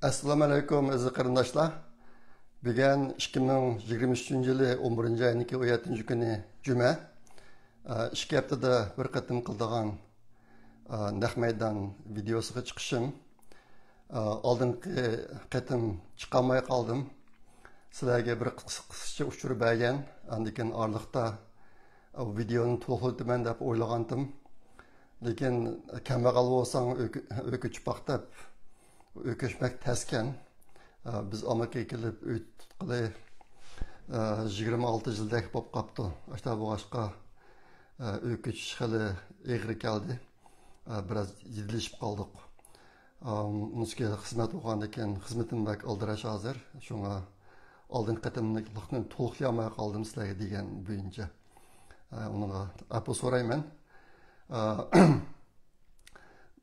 Assalamu alaikum aziz qarindoshlar. Bugun 2023-yili 11 ayning 17 kuni juma. 2 haftada bir qatim qildigan naq maydon videosiga chiqishim. Oldingi qatim chiqolmay qoldim. Sizlarga bir qisqacha uchirib bergan, andikin orliqda videoni to'xtatman deb o'ylagandim. Lekin kambag'al bo'lsang o'kich paqtab öküşmek tesken. Biz Amerika'ya gelip ötüqli 26 yıldaki bop kaptı. İşte bu başka öküç xili eğri geldi. Biraz yedilişip kaldık. Nuske hizmet oğandayken hizmetim bek aldıraş hazır. Şuna aldın qatımlıkını toluklayamaya kaldım sizlerge degen büyünce. Ona apı sorayım.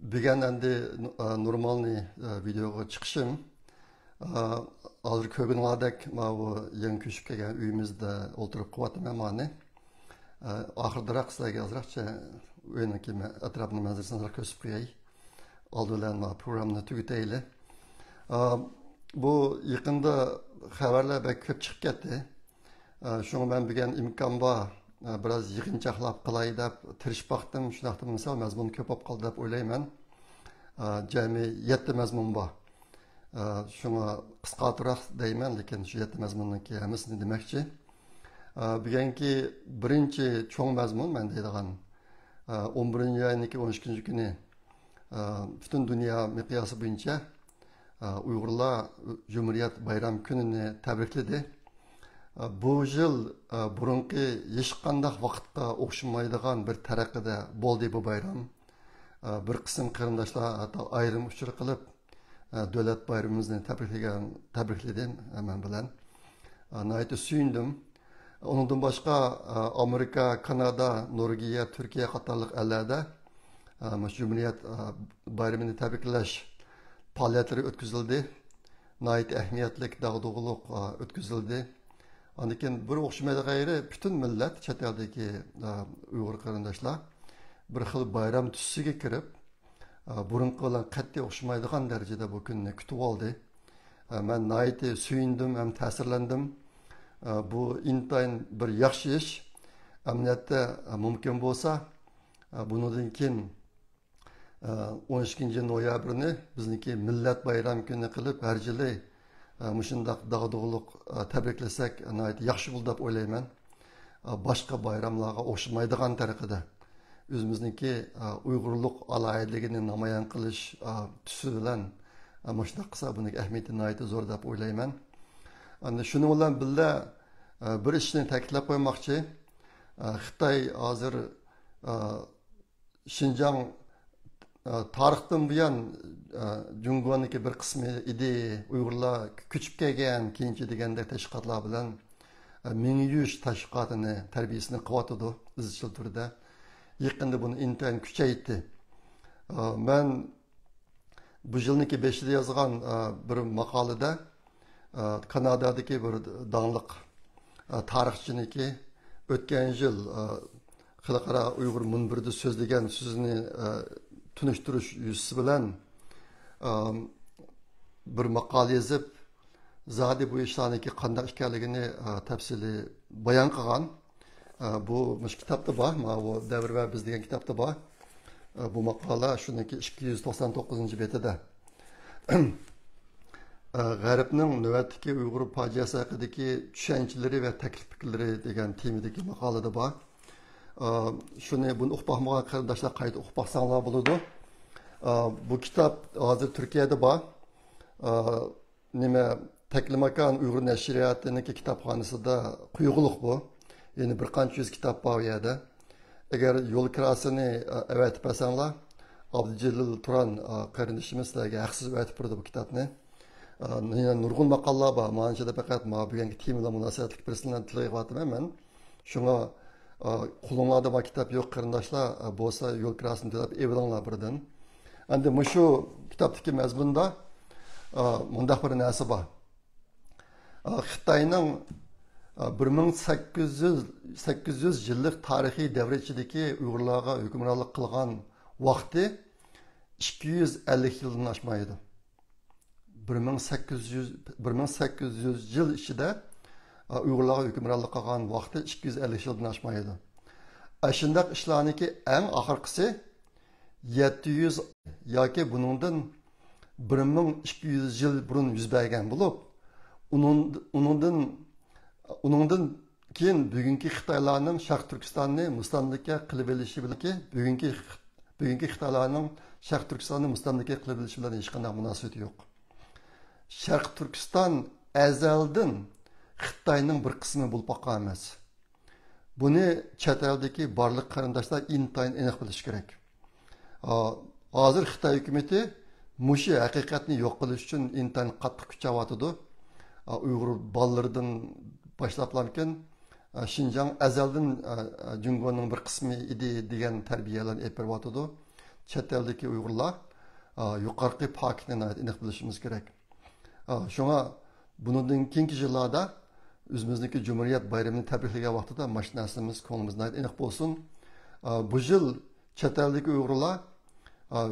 Bugün endi normalni videoga chiqishim. Hozir ko'rganinglardek, mana bu yangi ko'chib kelgan uyimizda o'tirib qilyapman mana. Oxirroq sizlarga ozroqcha uyning atrofini manzarasini ko'rsatib qo'yay. Oldi bilan programmani tugataylik. Bu yaqinda xabarlar bek ko'p chiqib ketdi. Shunga men bugun imkon bor biraz yig'inchoqlab qilay deb tirishib baqdim. Shunaqda misol mazmun ko'p bo'lib qoldi deb o'ylayman. Jami 7 mazmun bor. Shunga qisqaroq deyman, lekin shu 7 mazmunniki hammasini demoqchi. Bugungi birinchi cho'ng mazmun men deydigan 11-ayning 12 kuni butun dunyo miqyosi bo'yicha Uyg'urlar Cumhuriyet bayram kunini tabrikladi. Bu yıl burunki hech qanday vaqtga o'xshamaydigan bir taraqqida bo'ldi bu bayram. Bir qism qarindoshlar hatto ayrim uchur qilib davlat bayramimizni tabrikladim men bilan. Nayt suyundim. Ondan boshqa Amerika, Kanada, Norvegiya, Turkiya qatorliq ellarda Cumhuriyet bayramini tabriklash faoliyatlari o'tkazildi. Nayt ahamiyatli dağdug'uluq o'tkazildi. Andikin bir o'xshamaydi g'ayri bütün millat chet eldagi Uyg'ur qarindoshlar bir xil bayram tusiga kirib, burunqi bilan qat'iy o'xshamaydigan darajada bu kunni kutib oldi. Men nayt suyundim ham ta'sirlandim. Bu intayin bir yaxshi ish. Amniyatda mumkin bo'lsa, bundan keyin 12 noyabrni bizniki millat bayram kuni qilib har yili Muşundaq dağdığılık təbriklasak yaxşı buldu deb o'ylayman. Başqa bayramlarga o'xshamaydigan tariqada o'zimizniki Uyg'urluq alayidligini namoyon qilish tusi bilan shunday qilsa buning ahamiyati zo'r deb o'ylayman. Endi shuning bilan birga bir ishni ta'kidlab qo'ymoqchi. Xitoy hozir Şinjan tarixdan buyon Jungoniki bir qismi edi, Uyg'urlar ko'chib kelgan, keyinchi deganda tashkilotlar bilan Mingyush tashkilotini tarbiyasini qilyotdi izchil turda. Yaqinda buni intayin kuchaytirdi. Men bu yilniki 5-da yozgan bir maqolada Kanadadagi bir danliq tarixchiniki o'tgan yil xalqaro Uyg'ur munbirida so'zlagan so'zini tunishtirish yuzasi bilan bir maqola yozib, zodi bu ishlarniki qanday ekanligini tafsili bayon qilgan. Bu kitobda bor, bu davr va biz degan kitobda bor. Bu maqola shuniki 299-betida. G'arbning navbatdagi Uyg'ur fojiasi haqidagi tushanchalari va takliflari degan temadagi maqolada bor. Shuni buni o'qib qarindoshlar qayta o'qib baqsanglar bo'ladi. Bu kitap hozir Turkiyada bor. Nima Taklimakan Uyg'ur nashriyatining kitobxonasida quyug'liq bu. Ya'ni bir qancha yuz kitob bor u yerda. Agar yo'l kirasini avatib pasanglar, Abdujalil Turan qarindoshimiz sizlarga haqsiz avatib turdi bu kitobni. Nurg'un maqolalar bor. Manchada faqat bugungi temaga munosabatli birisidan tilayapman men. Shunga qo'linglarda bu kitob yo'q qarindoshlar bo'lsa yo'l kirasini deb evlanglar birdan. Endi shu kitobdagi mazmunda mundaq bir narsa bor. Xitoyning 1800 yillik tarixiy davr ichidagi Uyg'urlarga hukmronlik qilgan vaqti 250 yildan oshmaydi. 1800 yıl ichida Uyg'urlarga hukmronlik qilgan vaqti 250 yildan oshmaydi. Shundoq ishlarniki eng oxirgisi 700 yoki buningdan 1200 yil burun yuz bergan bo'lib, uningdan keyin bugungi Xitoylarning Sharq Turkistonni mustamlaka qilib olishi bilan bugungi Xitoylarning Sharq Turkistonni mustamlaka qilib olishi bilan hech qanday munosabati yo'q. Sharq Turkiston azaldan Xitoyning bir qismi bo'lib qolgan emas. Buni chet eldagi barliq qarindoshlar intayin aniq bilish kerak. Hozir Xitoy hukumati mushi haqiqatni yo'q qilish uchun intayin qattiq kuch chaqyapti. Uyg'ur bolalaridan boshlangan Şinjan azaldan Jungoning bir qismi edi degan tarbiyalarni olib beryapti. Chet eldagi Uyg'urlar yuqorqi paketni aniq bilishimiz kerak. Shunga bundan keyingi yillarda o'zimizniki Cumhuriyet bayramini tabriklagan vaqtida mana narsamiz ko'nglimizda aniq bo'lsin. Bu yil chet eldagi Uyg'urlar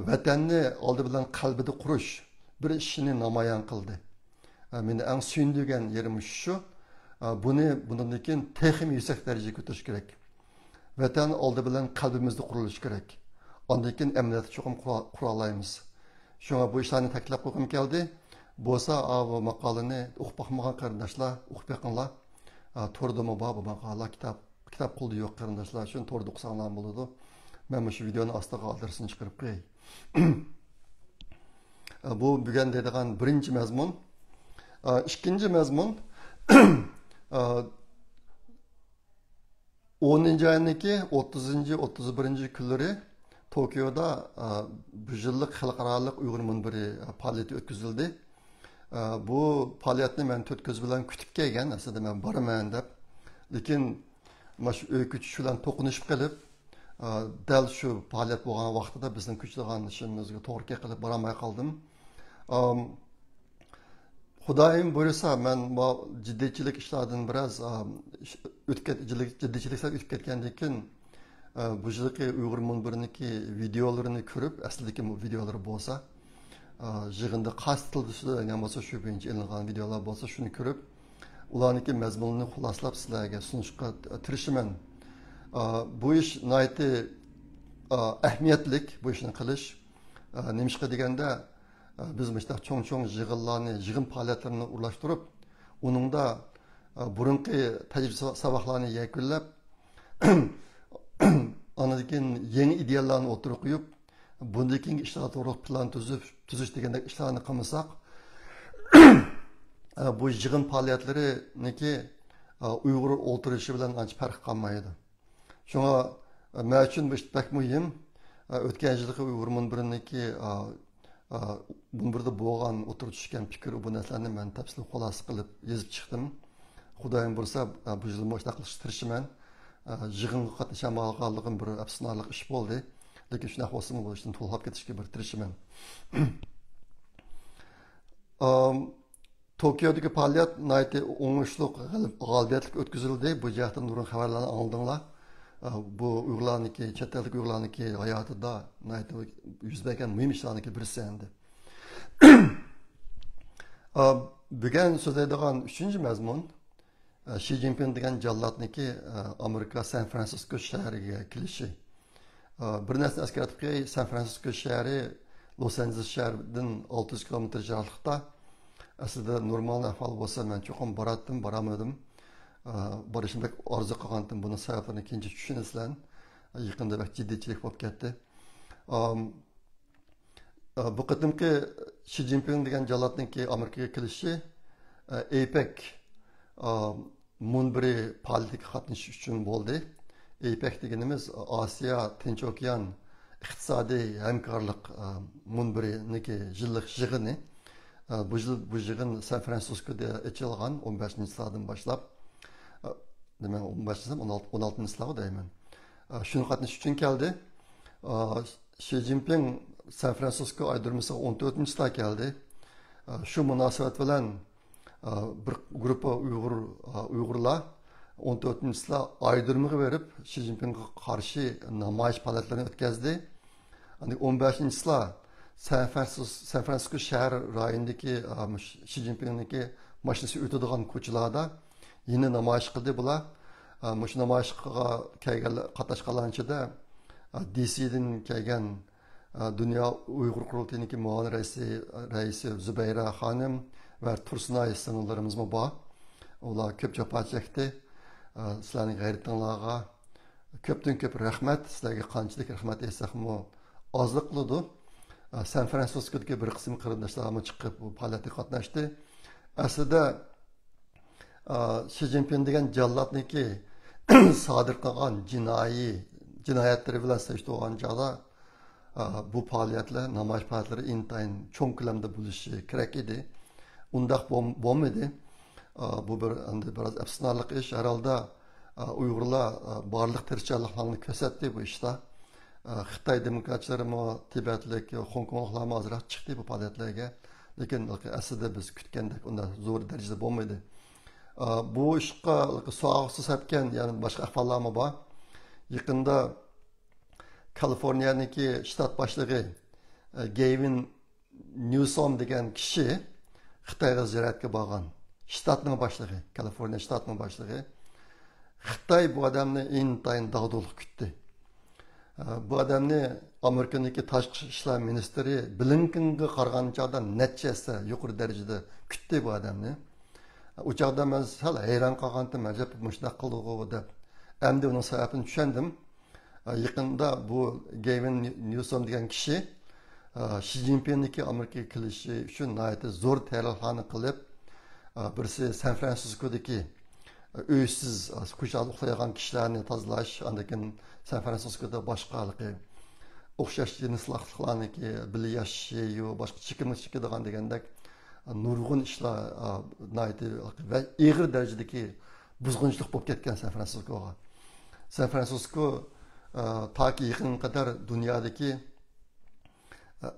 vatanni oldi bilan qalbida qurish bir ishini namoyon qildi. Meni eng suyundigan yerim shu. Bundan keyin texnik yuksak darajaga ko'tarish kerak. Vatan oldi bilan qalbimizda qurilishi kerak. Ondan keyin emniyatni cho'qim qura olamiz. Shunga bu ishlarni taklif qilgim keldi. Bo'lsa bu maqolani o'qib boqmagan qarindoshlar o'qib beqinglar. To'rdami bor bu maqola kitob qo'lda yo'q qarindoshlar uchun to'rda o'qisanglar bo'ladi. Men shu videoni ostiga adresini chiqarib qo'yay. Bu bugun deydigan birinchi mazmun. Ikkinchi mazmun 10 ayındaki 30-31 kunları Tokyo'da bu yıllık xalqarалық Uyghur Munbiri faaliyeti ötküzüldü. Bu faaliyetini ben 4 göz bilen kütüp kelgen, aslında ben barman dep. Lekin maş öykü şulan toqunuşup qilib, dal şu faaliyet bo'lgan vaqtida bizning kuchligan ishimizga to'g'ri kelib boramay qoldim. Xudoyim buyursa men bu jiddiychilik ishlardan biroz jiddiychiliklar o'tib ketgandan keyin bu yilgi Uyg'ur Munbiriniki videolarini ko'rib, aslidagi videolar bo'lsa, yig'inda qasdildi bo'lsa shu bo'yicha ilingan videolar bo'lsa, shuni ko'rib, ularniki mazmunini xuloslab sizlarga sunishga tirishiman. Bu ish nihoyatda ahamiyatlik bu ishni qilish. Nimishqa deganda biz mesela çoğun yığınlarını, yığın faaliyetlerini ulaştırıp, onun da burunki tecrübe sabahlarını yakınlap, anadaki yeni ideallarını oturup koyup, bundaki işler doğru plan tüzüş degende işlerini kılmasak, bu yığın faaliyetleri neki Uygur oturuşu bilen ancak fark kalmaydı. Şuna men üçün bu iş pek mühim. Ötken yılki Uygur Munbiriniki Munbirda bo'lgan o'tirib tushgan fikr bu narsalarni men tafsil xulosa qilib yozib chiqdim. Xudoyim bo'lsa bu yil boshqa qilishga tirishaman. Yig'inga qatnashamoqligim bir afsuslanarli ish bo'ldi. Lekin shunaqa bo'lsa bu ishni to'lg'ab ketishga bir tirishaman. Tokyodagi faoliyat nihoyatda o'ngishli g'olibiyatli o'tkazildi. Bu jihatdan nurg'un xabarlarni oldinglar. Bu Uyg'urlarniki, chet eldagi Uyg'urlarniki hayotida nihoyatda yuz bergan muhim ishlarniki birisi endi. Bugun so'zlaydigan 3-mazmun Xi Jinping degan jallodniki Amerika San Fransisko shahriga kelishi. Bir narsa eskartib qo'yay, San Fransisko shahri Los Angeles shahridan 600 km yiroqlikda. Aslida normal ahvol bo'lsa men cho'qim boramadim. Barışım pek arzu qilgandim, buni sabablarini keyincha tushunasizlar. Yaqinda bak jiddiychilik bo'lib ketdi. Bu qadimki Xi Jinping degan jallodniki Amerikaga kelishi APEC Munbiri faoliyatiga qatnashish uchun bo'ldi. APEC deganimiz Osiyo Tinch okean iqtisodiy hamkorlik Munbiriniki yillik yig'ini. Bu yig'in San Fransiskoda ochilgan 15-yildan boshlab. Demek 16 sınavı deymen. Şunu qatnaş üçün geldi. Xi Jinping San Fransisko aydırması 14 sınav geldi. Şu münasebet bilen bir grupa Uygurlar 14 sınav aydırmığı verip Xi Jinping'e karşı namayış faaliyetlerini ötkazdi. 15 sınav San Francisco shahar rayonidagi Shi Jinpingniki mashinasi o'tadigan ko'chalarda yeni namoyish qildi bular. Shu namoyishga qatnashganlar ichida DC'dan kelgan Dünya Uyghur Qurultayıniki muavin raisi Zübeyra Hanım ve Tursunay sınırlarımız mı var? Ular köp jafo chekdi. Sizlarning g'ayratinglarga ko'pdan-ko'p rahmat. Sizlarga qanchalik rahmat aytsakmi ozlik qiladi. San Fransisko'dagi bir qism qarindoshlarimiz chiqib bu faoliyatga qatnashdi. Aslida Shi Jinpin degan jallodniki sodir qilgan jinoyatlari bilan solishtirgan chog'da bu faoliyatlar, namoyish faoliyatlari intayin cho'ng ko'lamda bo'lishi kerak edi. Undaq bo'lmadi. Bu biraz efsunarlık iş. Herhalde Uygurlar barlık tirişçiliklerini kösetdi bu işte. Xitay demokratçıları mı, Tibetlik, Hong Konglular mı azırak çıktı bu faaliyetlerge. Lekin aslında biz kütkendek onda zor derecede olmadı. Bu işe soğuksuz hepken yani başka ahvallar mı var? Yakında Kaliforniya'daki ştat başlığı Gavin Newsom degen kişi Xitayga ziyoratga borgan. Ştatның başlığı, Kaliforniya ştatının başlığı. Xitay bu adamni intayin dağdoluq küttü. Bu adamni Amerika'daki Tashqi ishlar ministri Blinkenga qarag'an chog'da necha yuqori darajada küttü bu adamni. U chog'da men sal hayron qolgandim, ajab shunday qildi deb. Endi uning sababini tushundim. Yaqinda bu Gavin Newsom degan kishi Shi Jinpinniki Amerikaga kelishi uchun zo'r tayyorgarliklarni qilib, birisi San Fransisko'dagi uysiz ko'chada uxlayotgan kishilarni tozalash, andan San Fransisko'da boshqa o'xshash jinslarni birga yashashi, boshqa chekadigan degandek nurg'un ishlar va og'ir darajadagi buzg'unchilik bo'lib ketgan San Fransiskoga. San Fransisko toki yaqin qadar dunyodagi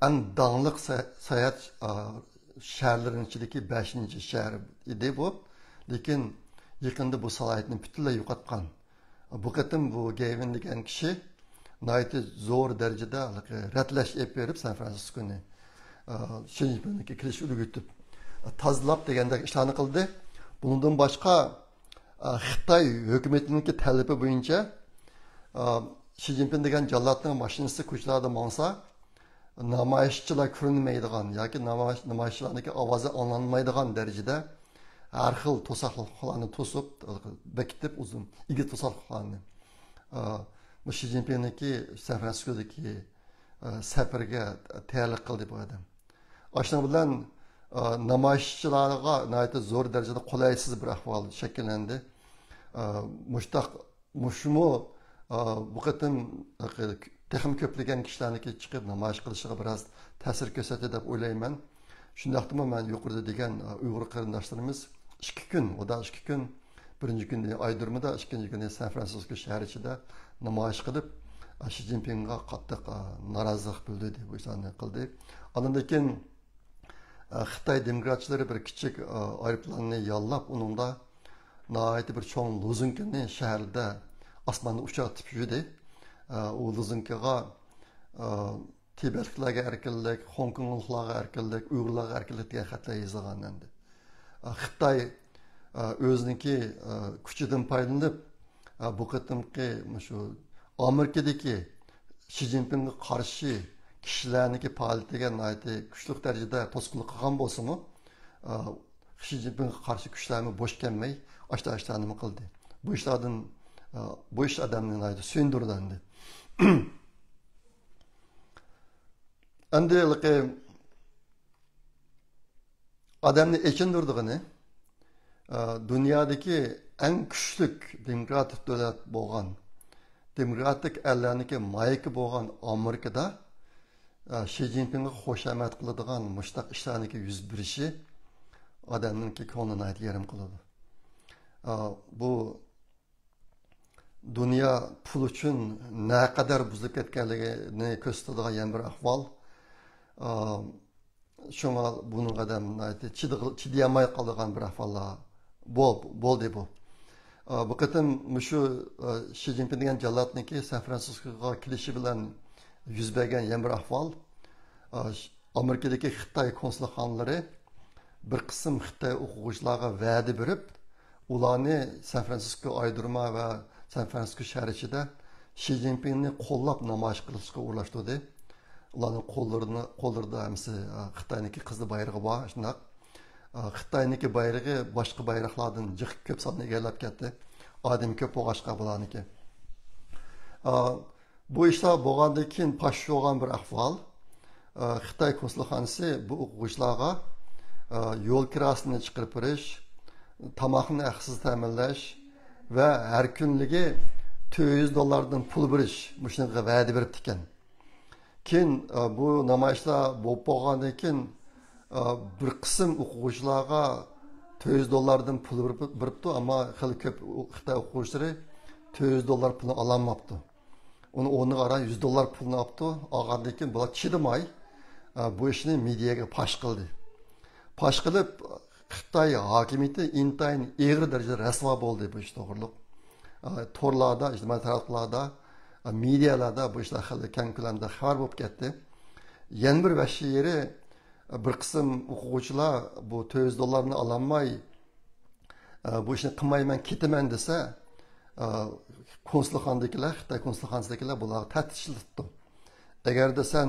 eng dangliq sayohat shaharlarning ichidagi 5-shahar edi bu. Lekin yaqinda bu salohiyatni butunlay yo'qotgan. Bu qatim bu Gavin degan kishi nihoyatda zo'r darajada ratlash berib San Fransiskoni Shi Jinpinga kelish ulgurtib tozalab degandek ishlarni qildi. Bundan boshqa Xitoy hukumatining talabi bo'yicha Shi Jinpin degan jallodning mashinasi ko'chalarda mangsa namoyishchilar ko'rinmaydigan yoki namoyishchilarning ovozi anglanmaydigan darajada har xil to'saqlarni to'sib, bekitib uzun igna to'saqlarni Shi Jinpinniki San Fransisko'dagi safariga tayyorlik qildi bu odam. Ashuna bilan namoyishchilarga nihoyatda zo'r darajada qulaysiz bir ahvol shakllandi. Mushmu bu qatim texnik ko'plagan kishilarniki chiqib namoyish qilishiga biroz ta'sir ko'rsatdi deb o'ylayman. Shundaqdimi men yuqorida degan Uyg'ur qarindoshlarimiz 2 kun, o da 2 kun, birinchi kuni Aydurmada, ikkinchi kuni San Fransisko shahri ichida namoyish qilib, Shi Jinpinga qattiq norozilik bildirdi, bu ishlarni qildi. Ondan keyin Xitoy demokratchilari bir kichik aeroplanni yollab, uningda nihoyatda bir cho'ng lozungani shaharda osmonda uchirib yurdi. U lozungaga Tibetliklarga erkinlik, Hong Kongliklarga erkinlik, Uyg'urlarga erkinlik degan xatlar yozilgan endi. Xitoy o'ziniki kuchidan foydalanib bu qatimki shu Amerikadagi Shi Jinpinga qarshi kishilarniki faoliyatiga nihoyatda kuchli darajada to'sqinlik qilgan bo'lsa-mu, Shi Jinpinga qarshi kuchlarni bo'sh kelmay, ashta nima qildi. Bu ishlardan bu ish odamni nihoyatda suyundirdi. Endi adamni echindirdigini dunyodagi eng kuchli demokratik davlat bo'lgan, demokratik ellarniki mayiki bo'lgan Amerikada Shi Jinpinga xo'shamat qiladigan mushtaq ishlarniki yuz berishi odamningki ko'nglini yarim qiladi. Bu dünya pul uchun naqadar buzilib ketganligini ko'rsatadigan yana bir ahvol. Şuna bunun adam chidayolmay qolgan bir ahvollar bo'ldi bu. Bu qatim shu Shi Jinpin degan jallodniki San Fransiskoga kelishi bilan yuz bergan yana bir ahvol. Amerikadagi Xitoy konsulxonalari bir qism Xitoy o'quvchilarga va'da berib, ularni San Fransisko aydirma va San Fransisko shahri ichida Xi Jinpingni qo'llab namoyish qilishga o'rlashtirdi. Ularning qo'llarida hamsi Xitoyniki qizil bayrog'i bor, shundoq. Xitoyniki bayrog'i boshqa bayroqlardan jiq ko'p sonda egallab ketdi. Odam ko'p bo'lg'achqa bularniki. Bu ishlar bo'lgandan keyin pash bo'lgan bir ahvol. Xitoy konsulxonasi bu o'quvchilarga yo'l kirasini chiqarib berish, tomoqni haqsiz ta'minlash va har kunligi $200 pul berish shunga va'da berib ekan. Keyin bu namoyishlar bo'lib bo'lgandan keyin bir qism o'quvchilarga $200 pul beribdi, ammo xil ko'p Xitoy o'quvchilari $200 pulni ololmabdi. Uni o'rniga ara $100 pulni olibdi. Olgandan keyin bular chidamay bu ishni mediaga pash qildi. Pash qilib Xitoy hokimiyati intayin egri darajada rasvo bo'ldi bu ish to'g'riliq. Torlarda, ijtimoiy tarmoqlarda, medialarda bu ishlar keng ko'lamda xabar bo'lib ketdi. Yana bir vahshiy yeri bir qism o'quvchilar bu $200 ololmay bu ishni qilmayman ketaman desa, konsulxonadagilar, Xitoy konsulxonasidagilar bularga tahdidlashdi. Agarda sen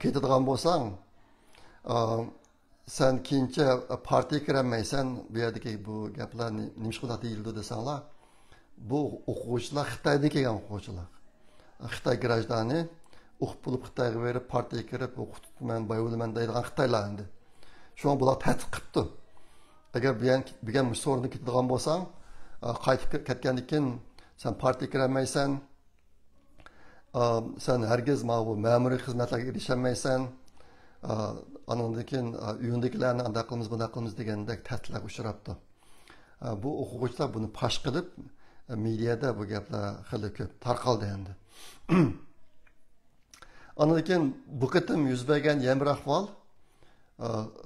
ketadigan bo'lsang, sen keyincha partiyaga kirolmaysan, bu yerdagi bu gaplar nima deyildi desanglar, bu o'quvchilar Xitoydan kelgan o'quvchilar. Xitoy grajdani o'qib bo'lib Xitoyga berib, partiyaga kirib, o'qitman, boyvulaman deydigan Xitoylar endi. Shu bular tahdid qilibdi. Agar bu ham so'rinda ketadigan bo'lsang, qaytib ketgandan keyin sen partiyaga kirolmaysan, sen hargiz ma'muriy xizmatlarga erisholmaysan, andan keyin uyindagilarni anaqa qilamiz, bunaqa qilamiz degandek tahdidlarga uchrabdi. Bu o'quvchilar buni pash qilib, mediada bu gaplar xili ko'p tarqaldi endi. Andan keyin bu qitim yuz bergan yana bir ahvol,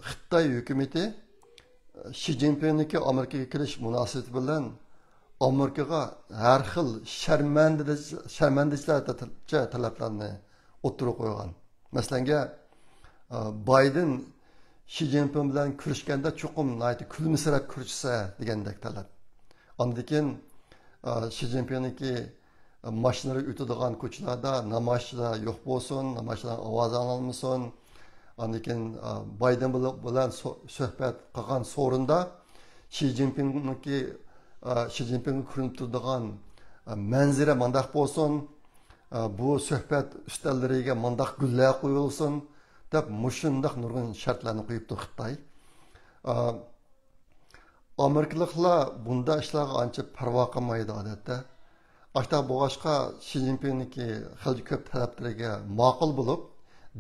Xitoy hukumati Xi Jinpingniki Amerikaga kelish munosabati bilan Amerikaga har xil sharmandachilar talablarni o'tirib qo'ygan. Masalan, Biden Xi Jinping bilan ko'rishganda cho'qim kulimsirab ko'rishsa degandek talab. Ondan keyin Xi Jinpingniki mashinalari o'tadigan ko'chalarda namoyishchilar yo'q bo'lsin, namoyishchilar ovoz olmasin. Ondan keyin Biden bilan suhbat qilgan so'rinda Xi Jinpingni ko'rinib turadigan manzara mandaq bo'lsin, bu suhbat ustallariga mandaq gullar qo'yilsin deb mushundaq nurg'un shartlarni qo'yibdi Xitoy. Amerikaliklar bunda ishlarga ancha parvo qilmaydi odatda. Ashta bo'g'ashqa Xi Jinpingniki xil ko'p talablariga ma'qul bo'lib,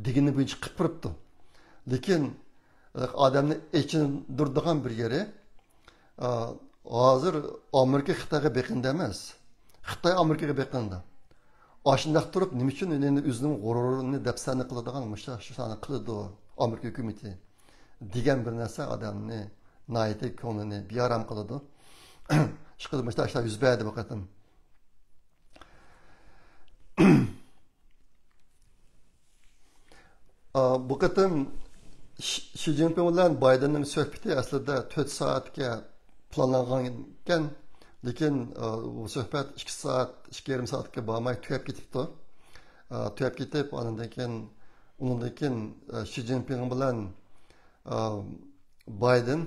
digini bo'yicha qilib turibdi. Lekin odamni ichindirdigan bir yeri hozir Amerika Xitoyga beqindi emas. Xitoy Amerikaga beqindi. Ashundaq turib, nima uchun endi o'zining g'ururini dafsana qiladigan mushashani qiladi Amerika hukumati degan bir narsa odamni nayt ko'nglini bearam qiladi. Shu qilmishda ishlar yuz berdi bu qatim. Bu qatim Xi Jinping bilan Bidenning suhbati aslida 4 soatga planlangan ekan, lekin bu suhbat 2 soat, 2,5 soatga bormay tugab ketibdi. Tugab ketib, undan keyin Xi Jinping bilan Biden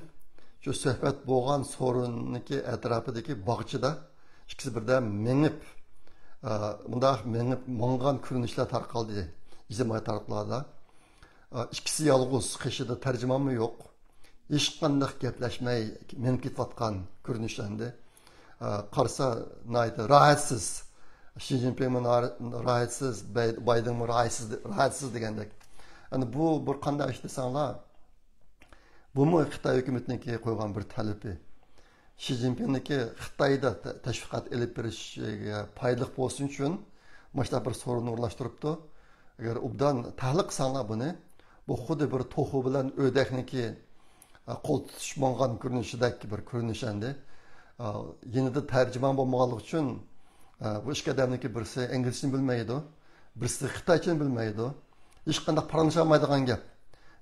shu suhbat bo'lgan so'rinniki atrofidagi bog'chada ikkisi birdan mengib, mangan ko'rinishlar tarqaldi ijtimoiy tarmoqlarda. İkisi yalğız, qishida tarjimonmi yo'q. Hech qanday gaplashmay menib ketayotgan ko'rinishlardi. Qarsa rohatsiz. Xi Jinping rohatsiz, Biden rohatsiz degandek. Yani bu bir qanday ish desanglar, bu mu Xitoy hukumatiniki qo'ygan bir talabi. Xi Jinpingniki Xitoyda tashviqot elib berishga foydali bo'lsin uchun mana bir so'rinni o'rlashtiribdi. Agar obdan tahlil qilsanglar buni, bu xuddi bir to'xu bilan o'dakniki qo'l tutishmongan ko'rinishidagi bir ko'rinish endi. Yenida tarjimon bo'lmaganligi uchun bu ishga odamniki birisi inglizcha bilmaydi, birisi xitoycha bilmaydi. hech qanday paranjalamaydigan gap.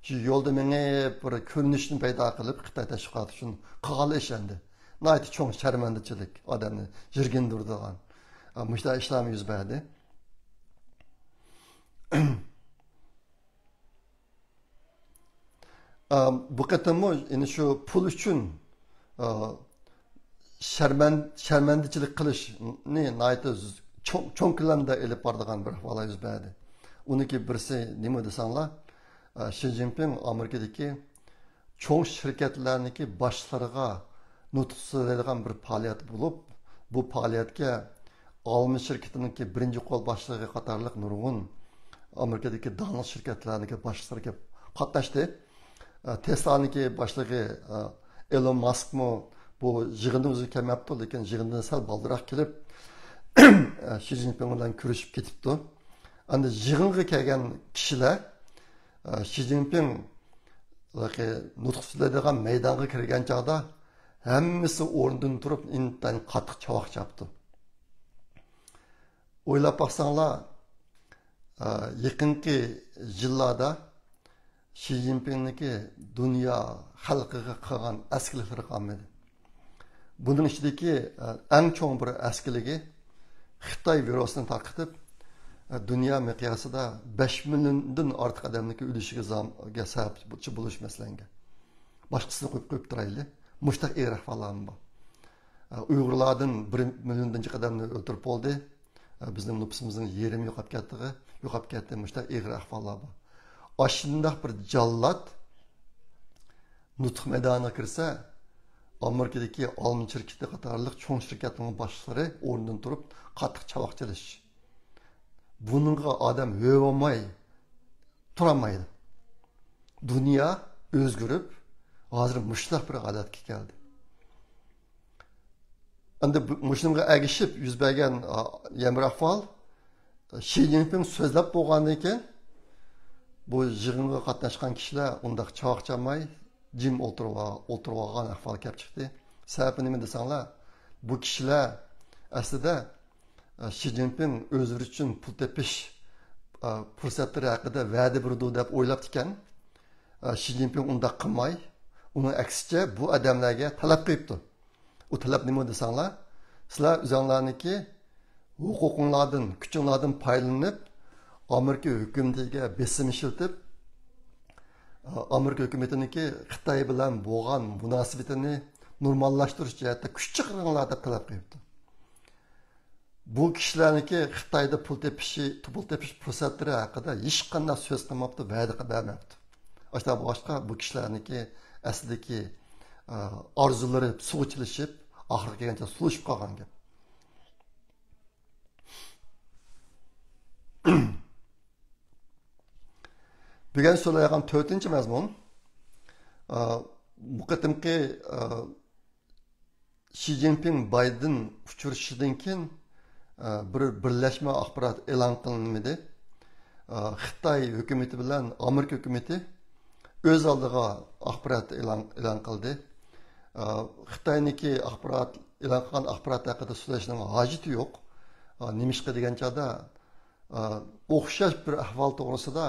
Shu yo'lda mengib bir ko'rinishni paydo qilib Xitoy tashviqoti uchun qilgan ish endi. Nihoyat cho'ng sharmandachilik, odamni jirgindirdigan. Mushta ishlar yuz berdi. Bu qatamı yani şu pul üçün şərməndiçilik qilish ne naytı çoğ kılanda elib bardıgan bir hvala yüz berdi. Onu ki birisi nima desanlar, Xi Jinping Amerikadaki çoğ şirketlarniki başlarına nutq so'zlaydigan bir faoliyat bo'lib, bu faoliyatga Alman şirketiniki birinci qo'l boshlig'i qatorliq nurg'un Amerikadagi donliq shirkatlarniki boshlig'iga qatnashdi. Tesla'niki boshlig'i Elon Musk mu bu yig'inda o'zi kelmabdi, lekin yig'indan sal baldiroq kelib Xi Jinping bilan ko'rishib ketibdi. Endi yig'inga kelgan kishilar Xi Jinping nutq so'zlaydigan maydonga kirgan chog'da hammasi o'rnidan turib intan qattiq chavoq chapdi. O'ylab baxsanglar, yaqinqi yillarda Xi Jinping'niki dünya xalqiga qilgan askiliklari qolmadi. Bunun ichidagi eng cho'ng bir askiligi Xitoy virusini tarqatib, dünya miqyosida 5 milliondan ortiq odamniki o'lishiga sababchi bo'lish masalanga. Boshqasini qo'yib turaylik. Mushtaq ig'ir ahvollarmi bor. Uyg'urlardan 1 milliondan jiq odamni o'ldirib bo'ldi. Bizning nüfusimizning yerimi yo'qolib ketdi. Mushtaq ig'ir ahvollar bor. Aşındaq bir jallat nutq maydoniga kirsa, Amerikadagi Alman şirketi qatorliq cho'ng shirkatning boshliqlari o'rnidan turib qattiq chavoq chalish. Buningga odam yo'yolmay turolmaydi. Dünya o'zgarib, hozir mushtaq bir holatga keldi. Endi mushunga agishib yuz bergan yamir ahvol Xi Jinping so'zlab bo'lgandan keyin bu yig'inga qatnashgan kishilar undaq chavoq chalmay jim o'tirib olgan ahvol kelib chiqdi. Sababi nima desanglar, bu kishilar aslida Xi Jinping o'zlari uchun pul tepish fursatlari haqida va'da berdi deb o'ylab ekan. Xi Jinping undaq qilmay, uning aksicha bu odamlarga talab qo'yibdi. U talab nima desanglar, sizlar o'zinglarniki huquqinglardan, kuchinglardan foydalanib Amerika hükümetiga besim ishiltib, Amerika hükümetiniki Xitoy bilan bo'lgan munosabatini normallashtirish jihatda kuch chiqaringlar deb talab qilibdi. Bu kishilarniki Xitoyda pul tepish fursatlari haqida hech qanday so'z qilmabdi, va'da bermabdi. Boshqa bu kishilarniki aslidagi orzulari suvchilishib, oxirgi kelgancha suvishib qolgan gap. Bugun so'layotgan 4-mazmun bu qatimki Xi Jinping Biden uchrashishidan keyin bir birlashma axborot e'lon qilinmadi. Xitoy hukumati bilan Amerika hukumati o'z oldiga axborot e'lon qildi. Xitoyniki axborot e'lon qilgan axborot haqida so'zlashning hojati yo'q. Nimishqa degan chog'da o'xshash bir ahvol to'g'risida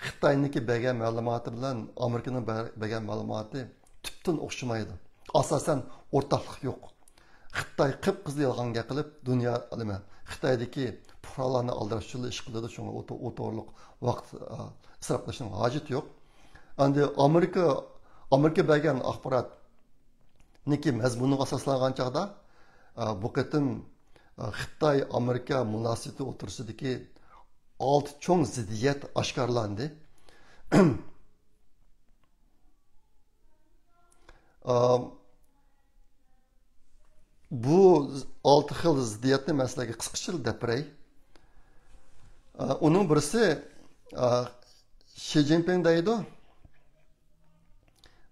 Xitoyniki bergan ma'lumoti bilan Amerikaning bergan ma'lumoti tubdan o'xshamaydi. Asosan o'rtoqlik yo'q. Xitoy qip-qizil yolg'onga qilib, dunyo nima? Xitoydagi fuqarolarni aldirish uchun ish qiladi, shunga o'to'g'riliq vaqt isrof qilishning hojati yo'q. Endi Amerika bergan axborot niki mazmuniga asoslangan chog'da bu qatim Xitoy Amerika munosabati o'tirishidagi 6 cho'ng ziddiyat oshkorlandi. Bu 6 xil ziddiyatni masalaga qisqacha deb beray. Uning birisi Xi Jinping deydi,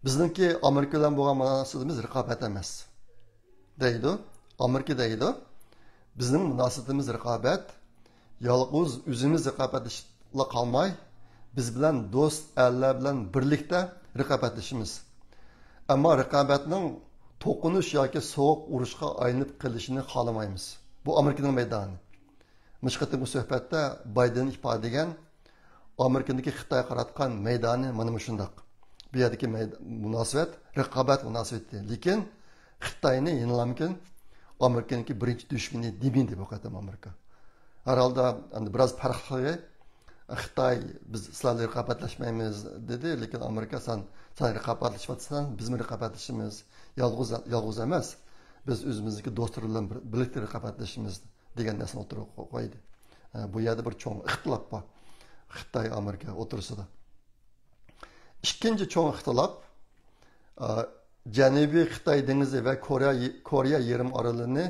bizningki Amerika bilan bo'lgan munosabatimiz raqobat emas. Deydi, Amerika deydi, bizning munosabatimiz raqobat, yolg'iz o'zimiz raqobatlashishla qolmay, biz bilan do'st allar bilan birlikda raqobatlashimiz. Ammo raqobatning to'qinish yoki sovuq urushga aylanib qilishini xohlamaymiz. Bu Amerikaning maydoni. Mushqatning bu suhbatda Biden ifodalagan Amerika'daki Xitay qaratgan meydanı mana shundoq. Bu yerdagi munosabat raqobat munosabati. Lekin Xitoyni yana mumkin Amerikaniki birinchi dushmani demaydi bu qadam Amerika. Har holda biroz farqli. Xitoy biz sizlarga raqobatlashmaymiz dedi, lekin Amerika sen raqobatlashyapsan, biz mi raqobatlashimiz? Yolg'iz emas. Biz o'zimizniki do'stlar bilan birlikda raqobatlashimiz degan narsani o'tirib qo'ydi. Bu yerda bir cho'ng ixtilof bor. Xitoy Amerika o'tirsida. İkinci cho'ng ixtilof Janubiy Xitoy dengizi va Koreya yarim orolini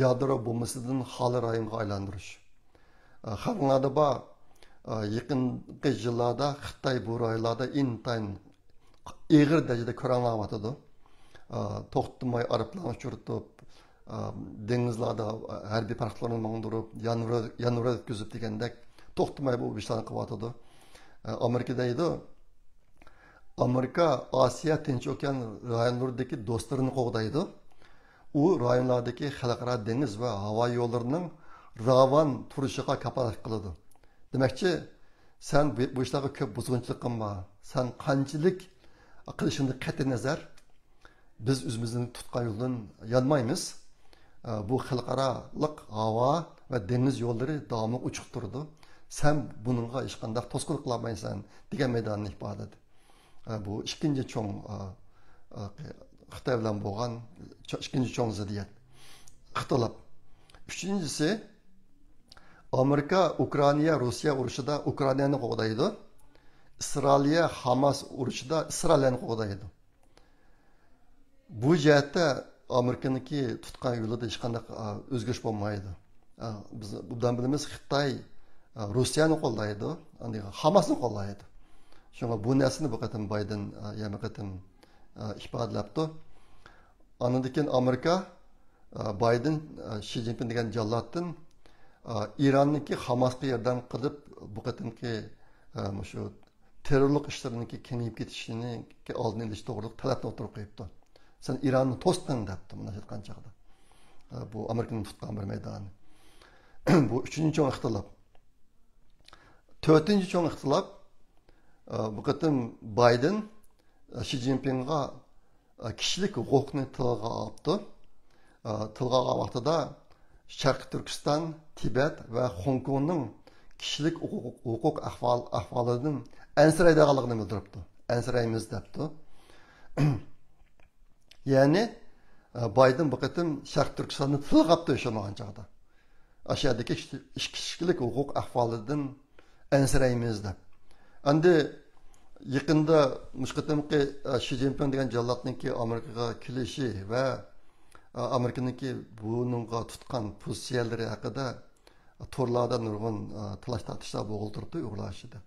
yadro bombasidan xoli rayonga aylantirish. Xalqlarda bor yaqinqi yillarda Xitoy bu rayonlarda intayin ig'ir darajada ko'ranglayotdi. To'xtamay arablarni uchirtib, dengizlarda harbiy parklarni mangdirib, yanvur o'tkazib degandek to'xtamay bu ishlarni qilyotdi. Amerika deydi, Amerika Osiyo Tinch okean rayonlaridagi do'stlarini qo'g'daydi. U rayonlardagi xalqaro dengiz va havo yo'llarining ravon turishiga kafolat qiladi. Demakchi, sen bu ishlarga ko'p buzg'unchilik qilma. Sen qanchalik qilishingni qat'iy nazar biz o'zimizni tutgan yo'ldan yanmaymiz. Bu xalqaroliq havo va dengiz yo'llari davomli uchiq turdi. Sen buningga hech qanday to'sqinlik qilmaysan degan maydonni ifodaladi. Bu ikkinchi cho'ng Xitoy bilan bo'lgan ikkinchi cho'ng ziddiyat. Ixtilof. Uchinchisi Amerika Ukraina Rossiya urushida Ukrainani qo'g'daydi. Isroiliya Hamas urushida Isroilni qo'g'daydi. Bu jihatda Amerikaniki tutgan yo'lida hech qanday o'zgarish bo'lmaydi. Biz bundan bilamiz Xitoy Rossiyani qo'llaydi, Hamasni qo'llaydi. Shunga bu narsani bu qatam Bayden yana qatam ifodalabdi. Andan keyin Amerika Bayden Xi Jinping degan jalloddan İranniki Hamasga yordam qilib bu qatamki shu terrorlik ishlariniki kengayib ketishini oldini olish to'g'riliq talabni o'tirib qo'yibdi. Sen İranni to'sding debdi mana shu qanchaqda. Bu Amerikaning tutgan bir maydoni. Bu uchinchi cho'ng ixtilof. To'rtinchi cho'ng ixtilof bu qatam Bayden Xi Jinpingga kishilik huquqni tilga oldi. Tilga olgan vaqtida Sharqiy Turkiston, Tibet va Hong Kongning kishilik huquq ahvolidan ansiraydiganligini bildiribdi. Ansiraymiz debdi. Ya'ni Bayden bu qatam Sharqiy Turkistonni tilga oldi o'sha chog'da. Aşağıdaki kishilik huquq ahvolidan ansiraymiz deb. Endi yaqinda mushqatimki Xi Jinping degan jallodniki Amerikaga kelishi va Amerikaniki buningga tutgan pozitsiyalari haqida torlarda nurg'un talash tortishlar bo'lib turibdi uyg'urlashida.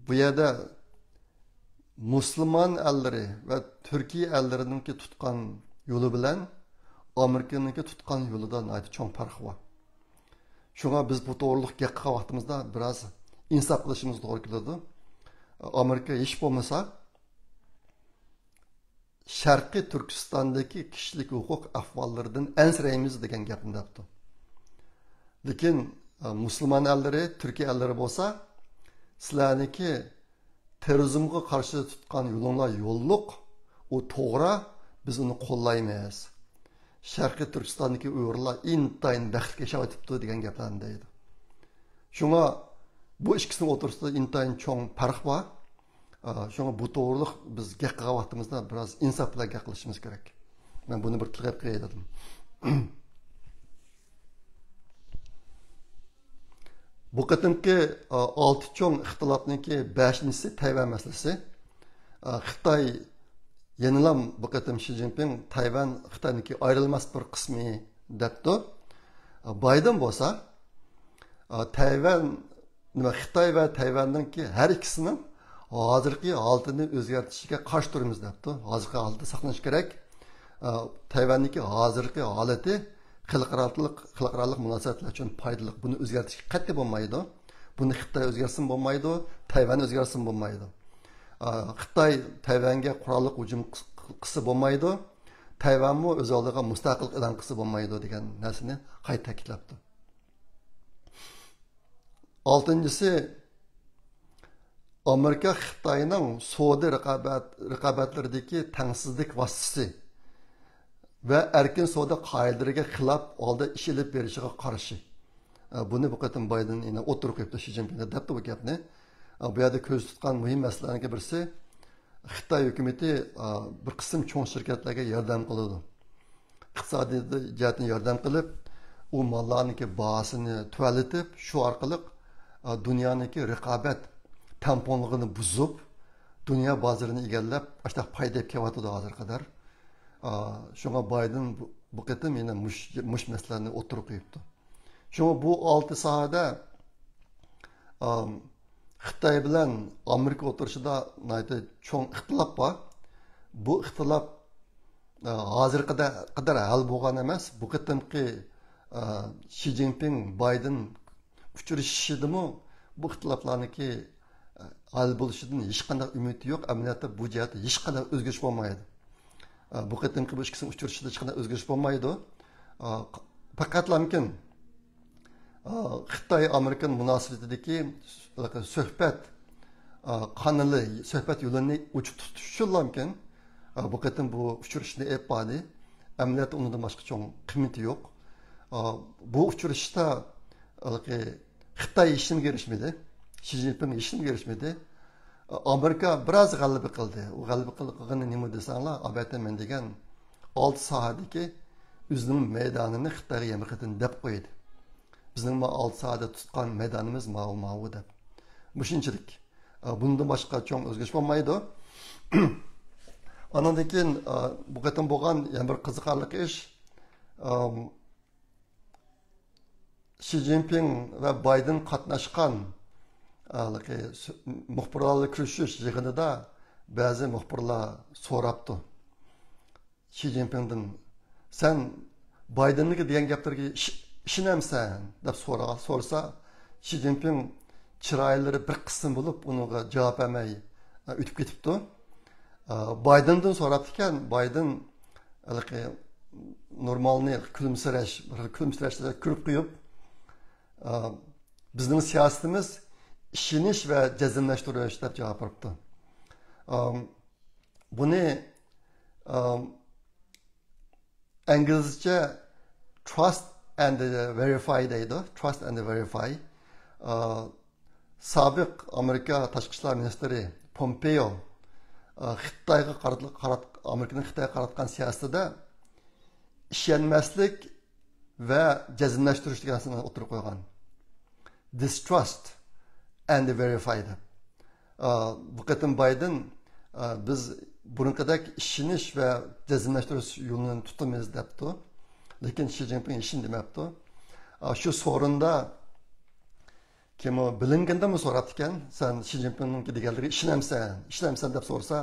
Bu yerda musulmon ellari va Turkiya ellarininki tutgan yo'li bilan Amerikaniki tutgan yo'lidan cho'ng farq bor. Shunga biz bu to'g'riliq gapga vaqtimizda biroz insof qilishimiz to'g'ri keladi. Amerika hech bo'lmasa Sharqiy Turkistondagi kishilik huquq ahvollaridan ansiraymiz degan gapni debdi. Lekin musulmon ellari, Turkiya ellari bo'lsa, sizlarniki terrorizmga qarshi tutgan yo'linglar yo'lliq, u to'g'ri, biz uni qo'llaymiz. Sharqiy Turkistondagi Uyg'urlar intayin baxtga yashayotibdi degan gaplarni deydi. Shunga bu ikkisini o'tirsida intayin cho'ng farq bor. Shunga bu to'g'riliq biz gapga vaqtimizda biroz insof bilan gap qilishimiz kerak. Men buni bir tilab qo'yay dedim. Bu qatimki 6 cho'ng ixtilofniki 5-si Tayvan masalasi. Xitoy yenilam bu qatim Xi Jinping Tayvan Xitoyniki ayrilmas bir qismi debdi. Bayden bo'lsa Tayvan Xitoy va Tayvandagi har ikkisining hozirgi holatini o'zgartirishga qarshi turamiz debdi. Hozirgi holatda saqlanish kerak. Tayvanniki hozirgi holati xalqaro munosabatlar uchun foydali. Buni o'zgartirishga qat'iy bo'lmaydi. Buni Xitoy o'zgarsin bo'lmaydi, Tayvan o'zgarsin bo'lmaydi. Xitoy Tayvanga qurolli hujum qilsa bo'lmaydi. Tayvanmi o'z oldiga mustaqillik e'lon qilsa bo'lmaydi degan narsani qayta ta'kidlabdi. Altıncısı Amerika Xitoyning savdo raqobatlaridagi tengsizlik vositasi va erkin savdo qoidalariga xilof oldi ish ilib berishiga qarshi. Buni bu qatim Bayden yana o'tirib qo'yibdi Shi Jinping debdi bu gapni. Bu yerda ko'z tutgan muhim masalalarning birisi Xitoy hukumati bir qism cho'ng shirkatlarga yordam qiladi. Iqtisodiy jihatdan yordam qilib, u mallarniki bahosini tuvalatib, shu orqali dunyoniki raqobat tamponligini buzib, dünya bozorini egallab, ashta foyda kelyotdi hozir qadar. Shunga Bayden bu qatim yana mush masalalarni o'tirib qo'yibdi. Shunga bu 6 sohada Xitoy bilan Amerika o'tirishida cho'ng ixtilof bor. Bu ixtilof hozir qadar hal bo'lgan emas. Bu qatimki Shi Jinping Bayden uchrashishidimi bu ixtiloflarniki hal bo'lishidan hech qanday umid yo'q. Amaliyotda bu jihatda hech qanday o'zgarish bo'lmaydi. Bu qatimki bu ikkisini uchrashishida hech qanday o'zgarish bo'lmaydi. Faqat mumkin Xitoy Amerikan munosabatidagi suhbat qanali suhbat yo'lini ochib tutishi mumkin. Bu qatim bu uchrashishni epadi. Amaliyotda undan boshqa cho'ng qiymati yo'q. Bu uchrashishda Xitoy ishimga erishmadi. Shi Jinping ishimga erishmadi. Amerika biroz g'alaba qildi. U g'alaba qilgani nima desanglar, albatta men degan 6 sohadagi o'zining maydonini Xitoyga yamqatin deb qo'ydi. Bizning 6 sohada tutgan maydonimiz ma'lum deb. Bu shunchalik. Bundan boshqa cho'ng o'zgarish bo'lmaydi. Ondan keyin bu qatim bo'lgan yana bir qiziqarli ish Shi Jinping va Bayden qatnashgan muxbirlarla ko'rishish yig'inida ba'zi muxbirlar so'rabdi. Shi Jinpingdan sen Bayden'niki degan gaplarga ishonamsan deb so'rasa, Shi Jinping chiroylari bir qism bo'lib, unga javob bermay o'tib ketibdi. Bayden'dan so'rabdi ekan, Bayden normalni kulimsirashda ko'rib qo'yib, bizning siyosatimiz ishonish va jazmlashtirish deb javob beribdi. Buni inglizcha trust and verify deydi. Trust and verify. Sobiq Amerika tashqi ishlar ministri Pompeo Xitoyga Amerikaning Xitoyga qaratgan siyosatida ishonmaslik va jazmlashtirish deganini o'tirib qo'ygan. Distrust and verify deb. Bu qatim Bayden biz burunqidek ishonish va jazmlashtirish yo'lini tutamiz debdi. Lekin Shi Jinping ishin demabdi. Shu so'rinda kim Blinkendan so'rabdi ekan, sen Shi Jinpingning deganlariga ishonamsan deb so'rasa,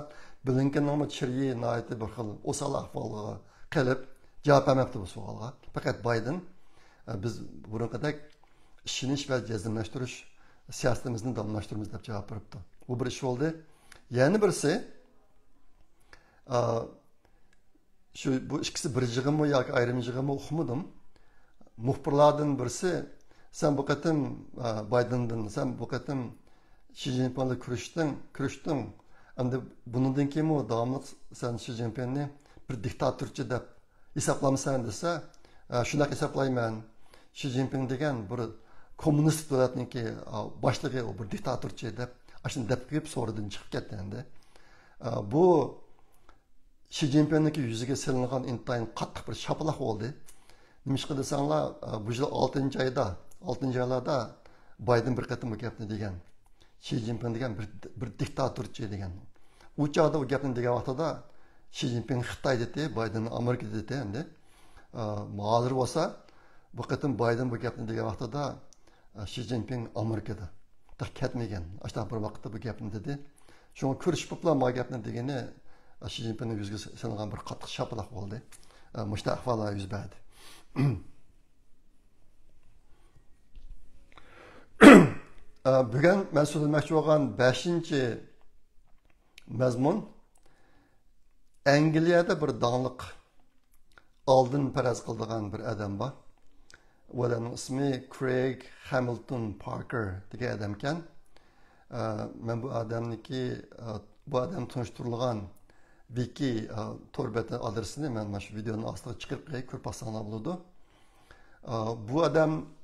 Blinkenning chiryi nihoyatda bir xil o'sal ahvolga qilib javob bermabdi bu savolga. Faqat Bayden biz burunqidek ishonish va jazmlashtirish siyosatimizni davomlashtiramiz deb javob beribdi. Bu bir ish bo'ldi. Yana birisi bu ikkisi bir yig'inmi yoki ayrim yig'inmi o'qimadim. Muxbirlardan birisi sen bu qatim Baydendan, sen bu qatim Shi Jinpingla ko'rishding. Endi bundan keyin davomli sen Shi Jinpingni bir diktatorchi deb hisoblamasan desa, shunday hisoblayman. Shi Jinping degan bir kommunist davlatniki boshlig'i, u bir diktatorchi deb, ashuni deb qo'yib so'ridan chiqib ketdi endi. Bu Shi Jinpingniki yuziga silingan intayin qattiq bir shapaloq bo'ldi. Nimishqa desanglar, bu yil 6-oylarda Bayden bir qatim bu gapni degan. Shi Jinping degan bir diktatorchi degan. U chog'da u gapni degan vaqtida Shi Jinping Xitoy dedi, Bayden Amerika dedi endi. Hozir bo'lsa, bu qatim Bayden bu gapni degan vaqtida Shi Jinping Amerikada ketmagan. Ashta bir vaqtda bu gapni dedi. Shunga ko'rishib qoplar bu gapni degani Shi Jinpingning yuziga silingan bir qattiq shapaloq bo'ldi. Mushta ahvollar yuz berdi. Bugun men so'zlamoqchi bo'lgan 5-mazmun Angliyada bir donglik oldin faraz qildigan bir odam bor. Bu adamın ismi Craig Hamilton Parker degan adam ekan. Men bu adam tanıştırılgan Wiki tor beti adresini men mana shu videonun ostiga chiqarib qo'yay, ko'rib olsanglar bo'ladi.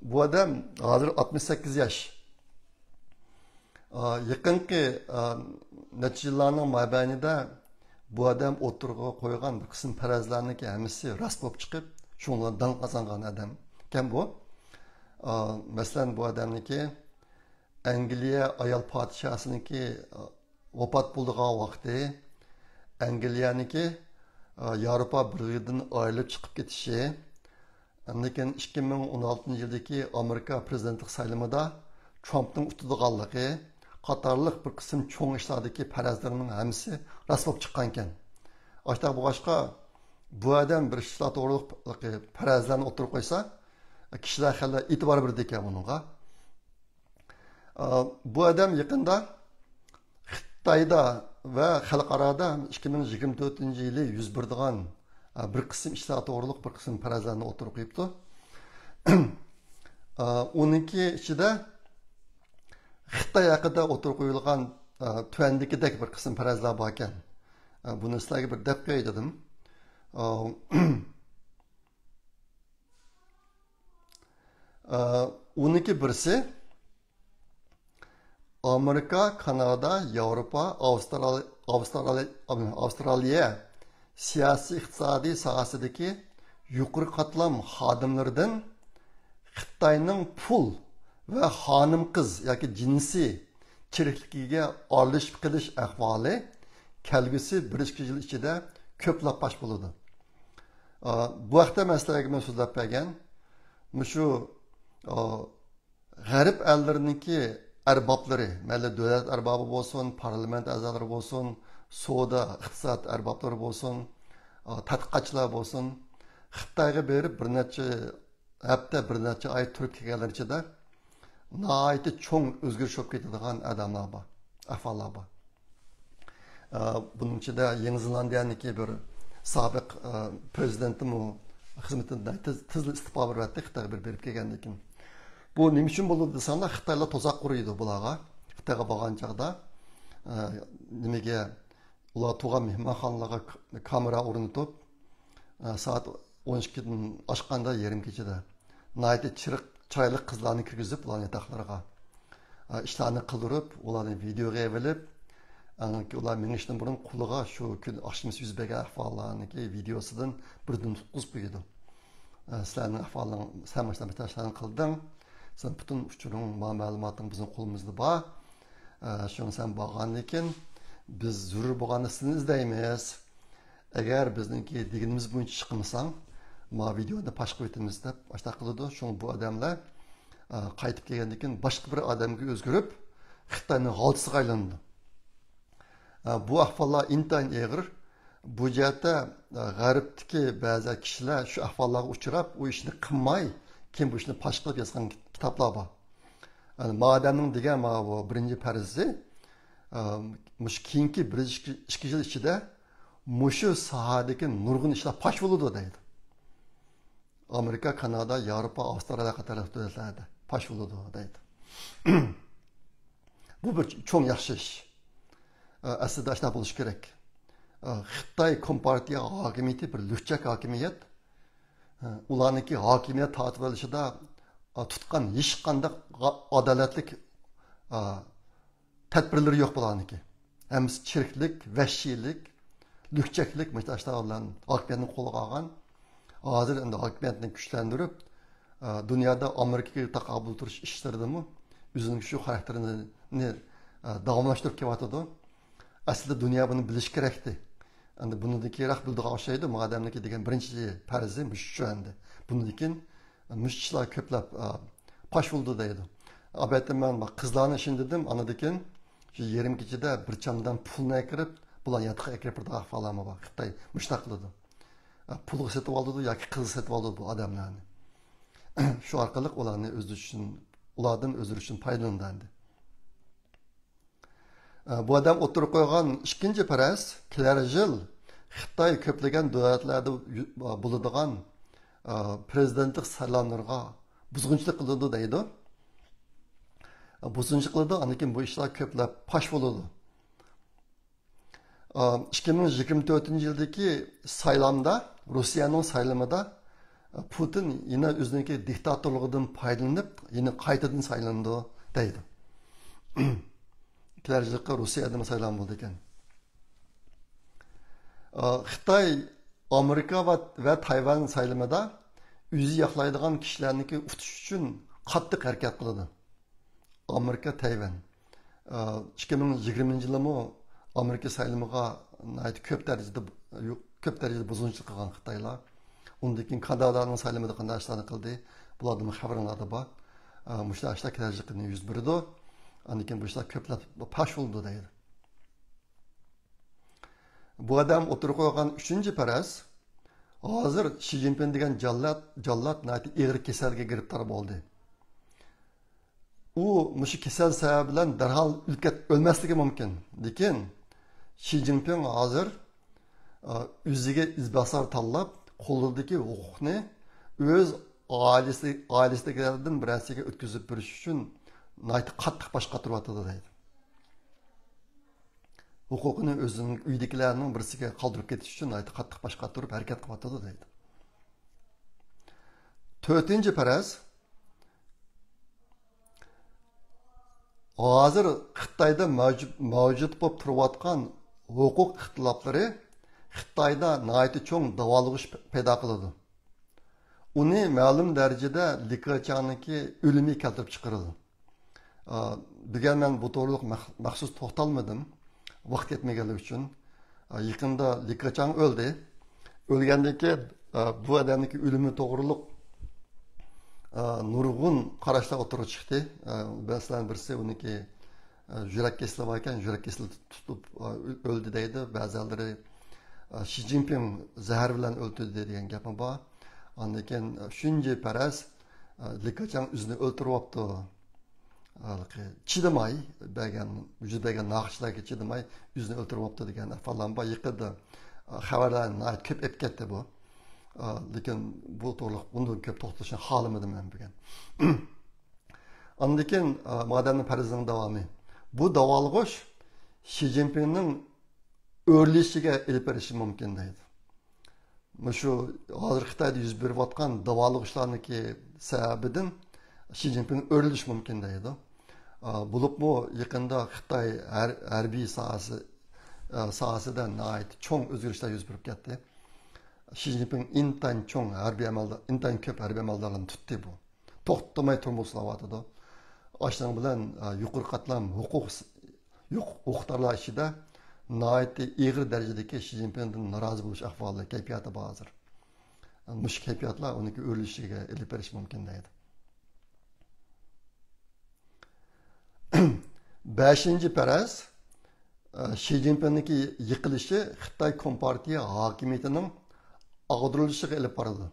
Bu adam hozir 68 yosh. Yaqinqi necha yillarning mobaynida bu adam o'tirg'a qo'ygan bir qism farazlarniki hammasi rost bo'lib chiqib, shundan dan qozongan adam ekan bu. Masalan, bu adamniki Angliya ayol podshosiniki vafot bo'lgan vaqti Angliyaniki Yevropa Birligidan ayrılib chiqib ketishi, lekin 2016 yildagi Amerika prezidentlik saylovida Trumpning utilganligi qatorliq bir qism cho'ng ishlardagi farazlarning hammasi rost bo'lib chiqqan ekan. Ashta bo'lg'achqa bu odam bir ishlar to'g'riliq farazlarni o'tirib qo'ysa, kishilar hali e'tibor berdi ekan bunga. Bu odam yaqinda Xitoyda ve xalqarada 2024 yılı 101'den bir kısım işler to'g'riliq bir kısım farazlarni o'tirib qo'yibdi. Onunki ichida Xitoy haqida o'tirib qo'yilgan tuandikidek bir kısım farazlar bor ekan. Buni sizlarga bir deb qo'yay dedim. Onunki birisi Amerika, Kanada, Avrupa, Avustraliya siyasi iqtisodiy sohasidagi yuqori qatlam xodimlaridan Xitoyning pul va xonim qiz yoki jinsiy chirikligiga olishib qilish ahvoli kelgusi 1-2 yil ichida ko'plab pash bo'ladi. Bu haqda maslahatga men so'zlab bergan, shu g'arb ellarininki erbapları, məlli dövlət erbabı olsun, parlament əzaları olsun, soda, iqtisad erbapları olsun, tədqiqatçılar olsun, Xitayga berib bir neçə həftə, bir neçə ay turib kelganlar ichida nihoyatda cho'ng o'zgarish bo'lib ketadigan odamlar bor, ahvollar bor. Buning ichida Yangi Zelandiyaniki bir sobiq prezidenti xizmatidan tez istiqo berdi, Xitoyga berib kelgandan keyin. Bu nima uchun bo'ldi desanglar, Xitoylar to'zoq quriydi bularga. Xitoyga borgan chaqda nimaga ular tug'an mehmonxonalarga kamera o'rnatib, soat 12dan oshganda yarim kechada nihoyatda chiroyli qizlarni kirgizib, ularni yataqlarga ishlarni qildirib, ularni videoga olib, ular minishdan burun quliga shu kun oshimiz yuz bergan ahvollarniki videosidan birdan tutqizib qo'ydi. Sizlarning ahvolingni, sen mana shunaqa ishlarni qilding. Sen bütün uçurum, ma'lumotning bizning qo'limizda bor. Shuni sen borgandan keyin biz zarur bo'lganini sizni izlaymiz. Agar bizningki deganimiz bo'yicha chiqmasang, ma videoni pash qilib o'tamiz deb boshqa qiladi. Shuni bu odamlar qaytib kelgandan keyin boshqa bir odamga o'zgarib, Xitoyning g'olchisiga aylandi. Bu ahvollar intayin og'ir. Bu jihatda g'arbdagi ba'zi kishilar shu ahvollarga uchrab, u ishni qilmay, kim bu ishni pash qilib yozgan kitaplar bor. Mademning degan bu birinchi farzi, mush keyingi 1-2 yil ichida mushu sohadagi nurg'un ishlar pash bo'ladi deydi. Amerika, Kanada, Yevropa, Avstraliya qator davlatlarda pash bo'ladi deydi. Bu bir cho'ng yaxshi ish. Aslida shunday bo'lishi kerak. Xitoy kompartiya hokimiyati bir luchak hokimiyat. Ularniki hokimiyat tortib olishida tutgan hech qanday adolatlik tadbirlari yo'q bularniki. Hammasi chiriklik, vahshiylik, lukchaklik mashtalar bilan hokimiyatni qo'lga olgan. Hozir endi hokimiyatni kuchlantirib, dunyoda Amerikaga taqobil turish ishlaridimi o'zining shu xarakterini davomlashtirib kelyotdi. Aslida dunyo buni bilish kerakdi. Endi bundan kerak bildigan o'xshaydi. Madamniki degan birinchi farzi shu endi. Bundan keyin müşçiler köplep paş buldu deydi. Albatta ben qizlarni işin dedim, anadan keyin shu yarim kechada bir chamdan pulni akirib, bular yataqqa akirib bir ahvolami bor. Xitoy mushtaq qildi. Pulni sotib oldi yoki qiz sotib oldi bu odamlarni. Shu orqali ularni o'zi uchun, ulardan o'zi uchun foydalandi. Bu odam o'tirib qo'ygan ikkinchi faraz, kelar yil Xitoy ko'plagan davlatlarda bo'ladigan prezidentlik saylovlariga buzg'unchilik qiladi deydi. Buzg'unchilik qiladi, anikin bu ishlar ko'plab pash bo'ladi. 2024 yildagi saylamda, Rossiyaning saylamida Putin yine o'ziniki diktatorligidan foydalanib, yine qaytadan saylandi deydi. Kelarjaqqa Rossiyadan saylan bo'ldi ekan. Xitoy, Amerika va Tayvan saylamida o'zi yoqlaydigan kishilarniki utish uchun qattiq harakat qiladi. Amerika, Tayvan. 2020 yilimi Amerika saylamiga ko'p darajada buzg'unchilik qilgan Xitoylar. Undan keyin Kanadaning saylamida qanday ishlarni qildi? Bularning xabarlari bor. Mushlar ishlar kelajaqni yuz berdi. Anikin bu ishlar ko'plab pash bo'ldi deydi. Bu adam o'tirib qo'ygan 3-paraz hozir Xi Jinping degan jallat ig'ir kasalga giribtor bo'ldi. U mush kasal sababi bilan darhol o'lmasligi mumkin. Lekin Xi Jinping hozir o'ziga izbosar tanlab, qo'lidagi huquqni o'z oilasidagilardan birasiga o'tkazib berish uchun qattiq bosh qotiryapti deydi. Huquqini o'zining uydagilarning birisiga qoldirib ketish uchun qattiq bosh qotirib harakat qilyapti deydi. 4-paraz hozir Xitoyda mavjud bo'lib turayotgan huquq ixtiloflari Xitoyda nihoyatda cho'ng davolag'ish paydo qiladi. Uni ma'lum darajada Likachaniki o'limi keltirib chiqaradi. Degan men bu to'g'riliq maxsus to'xtalmadim. Vaqt yetmaganligi uchun. Yaqinda Likachan o'ldi. O'lgandan keyin bu odamniki o'limi to'g'riliq nurg'un qarashlar o'tirib chiqdi. Masalan, birisi uniki yurak kasallik ekan, yurak kasallik tutib o'ldi deydi. Ba'zilari Xi Jinping zahar bilan o'ldi degan gap bor. Ondan keyin shuncha paraz Likachan o'zini o'ltiryapti. Chidamay yüz bergan naqshlarga chidamay o'zini o'ltiryapti degan falan bor. Yaqinda xabarlar ko'p ep ketdi bu. Lekin bu to'g'riliq bundan ko'p to'xtalishni xohlamadim men bugun. Ondan keyin madamning parazining davomi. Bu davolg'ish Xi Jinpingning o'rlishiga ilib berishi mumkin deydi. Shu hozir Xitoyda yuz berayotgan davolg'ishlarniki sababidan Xi Jinping o'rilishi mumkin deydi. Bo'libmi yaqinda Xitoy harbiy sohasida cho'ng o'zgarishlar yuz berib ketdi. Xi Jinping intan ko'p harbiy amallarni tutdi bu. To'xtamay turmushlayotdi. Ashning bilan yuqori qatlam huquqdorlar ichida nihoyatda ig'ir darajadagi Xi Jinpingdan norozi bo'lish ahvoli kayfiyati bor hozir. Mush kayfiyatlar uniki o'lishiga ilib berish mumkin deydi. 5-paraz Xi Jinpingniki yiqilishi Xitoy Kompartiya hokimiyatining ag'dirilishiga ilib boradi.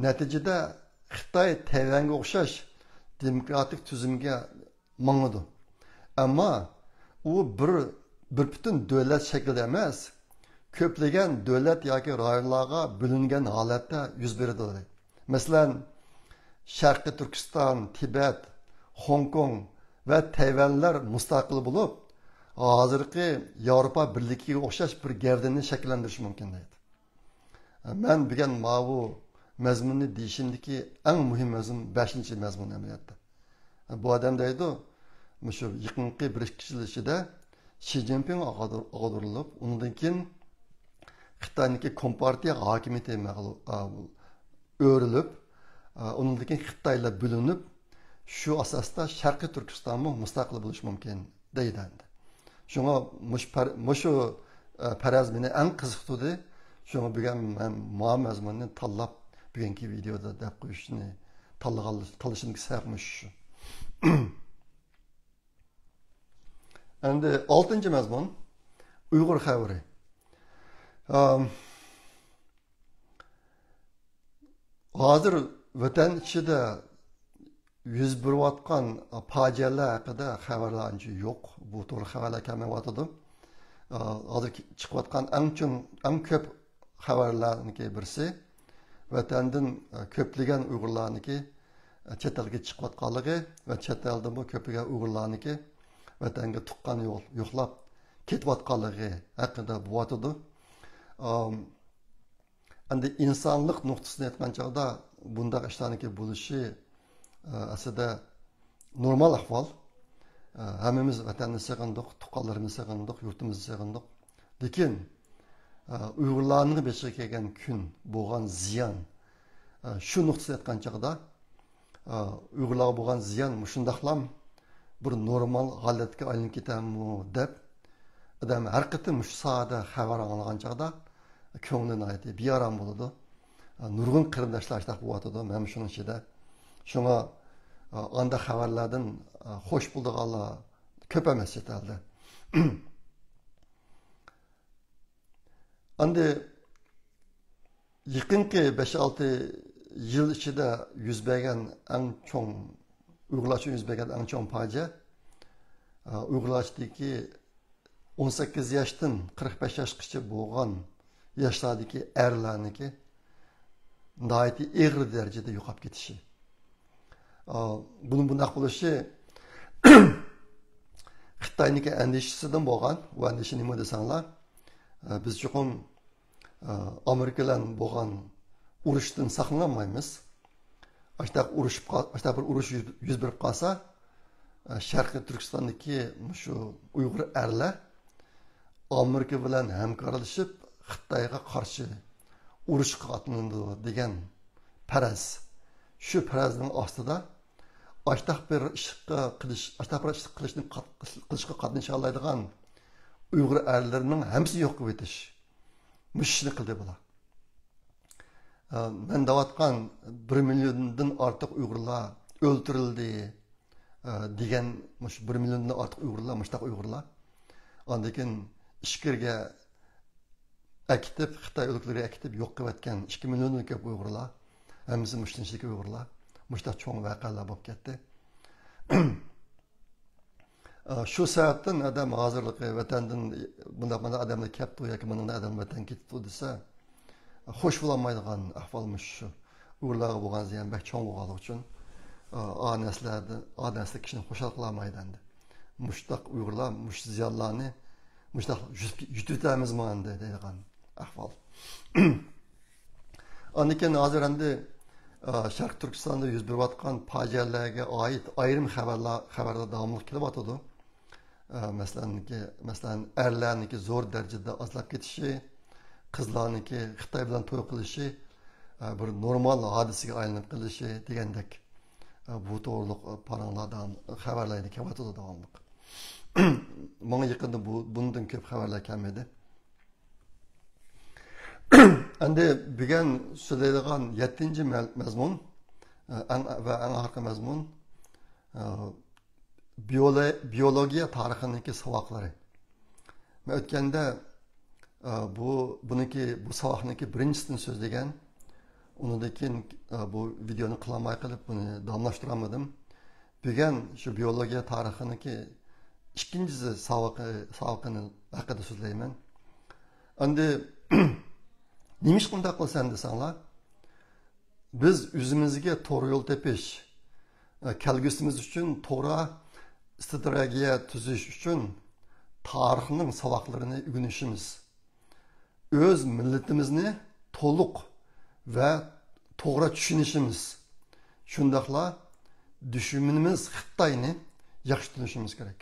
Natijada Xitoy Tayvanga o'xshash demokratik tuzumga mangadi. Ammo u bir butun davlat shaklida emas, ko'plagan davlat yoki rayonlarga bo'lingan holatda yuz beradi. Masalan, Sharqiy Turkiston, Tibet, Hong Kong va Tayvanlar mustaqil bo'lib, hozirgi Yevropa birligiga o'xshash bir gavdani shakllantirish mumkin deydi. Men degan bu mazmunni deyishimdiki eng muhim mazmun 5-mazmun amaliyotda. Bu odam deydi, shu yaqinqi 1-2 yil ichida Xi Jinping ag'darilib, undan keyin Xitoyniki Kompartiya hokimiyati o'rilib, undan keyin Xitoylar bo'linib, shu asosda Sharqiy Turkistonmi mustaqil bo'lish mumkin deydi. Shunga mushu paraz meni eng qiziqtirdi. Shunga bugun men mazmunni tanlab bugungi videoda deb qo'yishni tanlashimga sababimiz shu. Endi 6-mazmun Uyg'ur xabari. Hozir vatan ichida yuz berayotgan fojialar haqida xabarlar yo'q. Bu to'g'ri xabarlar kelmayotdi. Hozir chiqayotgan eng ko'p xabarlarniki birisi vatandan ko'plagan Uyg'urlarniki chet elga chiqayotganligi va chet elda bu ko'pligan Uyg'urlarniki vatanga tuqqan yo'l yo'qlab ketayotganligi haqida bo'yotidi. Endi insonlik nuqtasini aytgan chog'da bunday ishlarniki bo'lishi aslida normal ahvol. Hammamiz vatanni sog'indik, tuqqanlarimizni sog'indik, yurtimizni sog'indik. Lekin Uyg'urlarning beshiga kelgan kun bo'lgan ziyon shu nuqtasini aytgan chog'da Uyg'urlarga bo'lgan ziyon shundaqlam bir normal holatga aylanib ketami deb odam har qatim shu sohada xabar olgan chog'da ko'ngli aytib bearam bo'ladi. Nurg'un qarindoshlar ishtaq bo'yotidi, mana shuning ichida. Shunga anda xabarlardan xo'sh bo'lganlar ko'p emas chet elda. Endi yaqinqi 5-6 yil ichida yuz bergan eng cho'ng Uyg'urlar uchun yuz bergan eng cho'ng fojia Uyg'urlardagi 18 yoshdan 45 yoshgacha bo'lgan yoshlardagi erlarniki nihoyatda og'ir darajada yo'qolib ketishi. Bunun bunday bo'lishi Xitoyniki andishisidan bo'lgan. Bu andishi nima desanglar, biz chuqur Amerika bilan bo'lgan urushdan saqlanmaymiz. Ashta bir urush yuz berib qolsa, Sharqiy Turkistondagi shu Uyg'ur erlar Amerika bilan hamkorlashib Xitoyga qarshi urushga qatnashdi degan faraz. Shu farazning ostida ashtaq bir ishqa qilishga qatnasha oladigan Uyg'ur erlarining hammasi yo'q qilib etish. Mushishni qildi bular. Men davatgan 1 milliondan ortiq Uyg'urlar o'ldirildi degan, 1 milliondan ortiq Uyg'urlar, mushtaq Uyg'urlar. Ondan keyin ishkirga akitib, Xitoy o'lkalariga akitib yo'q qilayotgan 2 milliondan ko'p Uyg'urlar, hammasi mushtinchlik Uyg'urlar, mushtaq cho'ng voqealar bo'lib ketdi. Shu sababdan adam hozirlikqa vatandan bunday odamlar kelibdi yoki bunday odam vatan ketdi desa, xo'sh bo'lolmaydigan ahvolimiz shu. Uyg'urlarga bo'lgan ziyon bak cho'ng bo'lganligi uchun onaslar kishini xushal qilolmaydi endi. Mushtaq Uyg'urlar, mush ziyonlarni mushtaq yututamizmi endi deydigan ahvol. Ondan keyin hozir endi Sharq Turkistonda yuz berayotgan fojialarga oid ayrim xabarlar davomli kelyapti. Masalan, erlarniki zo'r darajada ozlab ketishi, qizlarniki Xitoy bilan to'y qilishi, bir normal hodisaga aylanib qilishi degandek bu to'g'riliq paranglardan xabarlarni kelyapti davomli. Menga yaqinda bundan ko'p xabarlar kelmadi. Endi bugun so'zlaydigan 7-mazmun va eng oxirgi mazmun biologiya tarixining saboqlari. Men o'tganda bu saboqniki birinchisidan so'zlagan, undan keyin bu videoni qilamay qilib buni davomlashtiramadim. Bugun shu biologiya tarixining ikkinchisi saboqini haqida so'zlayman. Endi nima ish qilmoq qilsan desanglar, biz o'zimizga to'g'ri yo'l tepish, kelgusimiz uchun to'g'ri strategiya tuzish uchun tarixning saboqlarini o'rganishimiz, o'z millatimizni to'liq va to'g'ri tushunishimiz, shundaqla dushmanimiz Xitoyni yaxshi tushunishimiz kerak.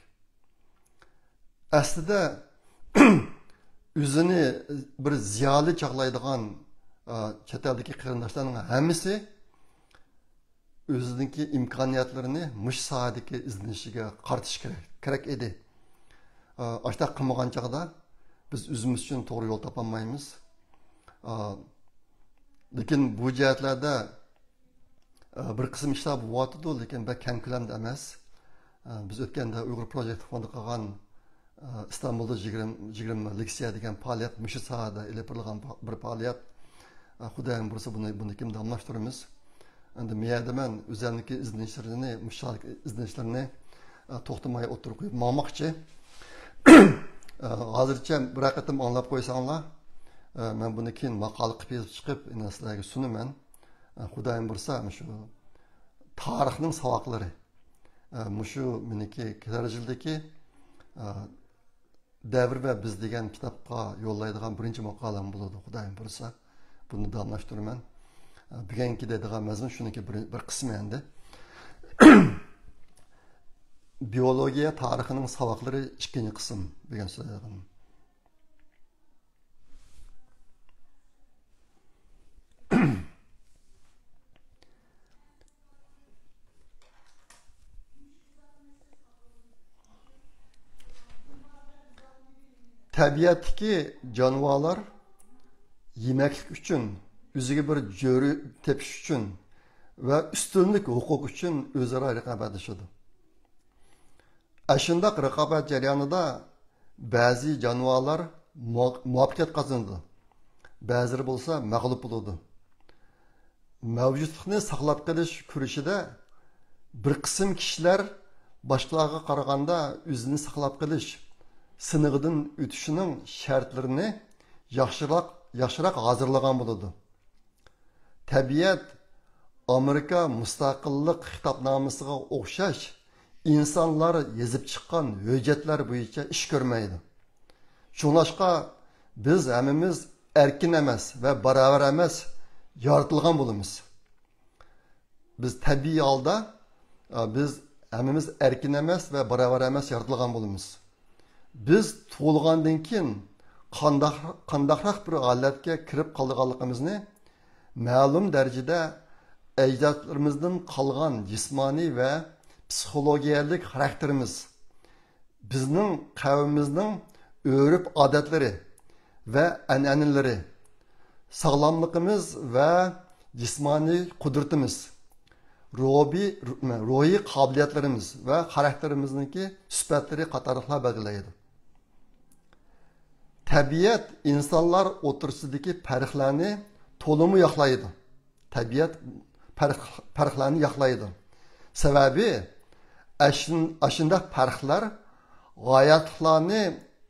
Aslida o'zini bir ziyoli chaqlaydigan chet eldagi qarindoshlarning hammasi o'zining imkoniyatlarini mush sohadagi izlanishiga qaratish kerak edi. Ashta qilmagan chog'da biz o'zimiz uchun to'g'ri yo'l topolmaymiz. Lekin bu jihatlarda bir qism ishlar bo'lyapti, lekin keng ko'lamda emas. Biz o'tganda Uyg'ur Project fondi qilgan İstanbul'da 20 leksiya degan faoliyat mush sohada ilib berilgan bir faoliyat. Xudoyim bo'lsa buni kim damlashtiramiz. Endi miyada men o'zimniki izlanishlarni to'xtamay o'tirib qo'yib molmoqchi. Hozircha bir qatim anglab qo'ysanglar, men buni keyin maqola qilib chiqib, sizlarga sunaman. Xudoyim bo'lsa shu tarixning savoqlari. Mushu meniki kelar yildagi davr va biz degan kitobga yo'llaydigan birinchi maqolam bo'ladi. Xudoyim bo'lsa, buni davomlashtiraman. Bugungi deydigan mazmun shuniki bir qismi endi. Biologiya tarixining savoqlari ikkinchi qism degan so'zim. Tabiatdagi jonivorlar yemaklik uchun, o'ziga bir jo'ri tepish uchun va ustunlik huquq uchun o'zaro raqobatlashadi. Ashundaq raqobat jarayonida ba'zi jonivorlar muvaffaqiyat qozonadi. Ba'zilari bo'lsa mag'lub bo'ladi. Mavjudlikni saqlab qolish kurashida bir qism kishilar boshqalarga qaraganda o'zini saqlab qolish sınıqdan ötüşünün şartlarını yaxşıroq hazırlagan bo'ladi. Tabiat Amerika mustaqillik xitobnomasiga o'xshash insonlar yozib chiqqan hujjatlar bo'yicha ish ko'rmaydi. Shuningdek, biz hammamiz erkin emas va barobar emas yaratilgan bo'lamiz. Biz tabiiy holda biz hammamiz erkin emas va barobar emas yaratilgan bo'lamiz. Biz tug'ilgandan keyin qandaqroq bir holatga kirib qolganligimizni ma'lum darajada ajdodlarimizdan qolgan jismoniy va psixologiyalik xarakterimiz, bizning qavmimizning o'rib odatlari va an'analari, sog'lomligimiz va jismoniy qudratimiz, ruhiy qobiliyatlarimiz va xarakterimizniki sifatlari qatorliqlar belgilaydi. Tabiat insonlar o'tirsidagi farqlarni to'liq yoqlaydi. Tabiat farqlarni yoqlaydi. Sababi ashunda farqlar g'oyatlarni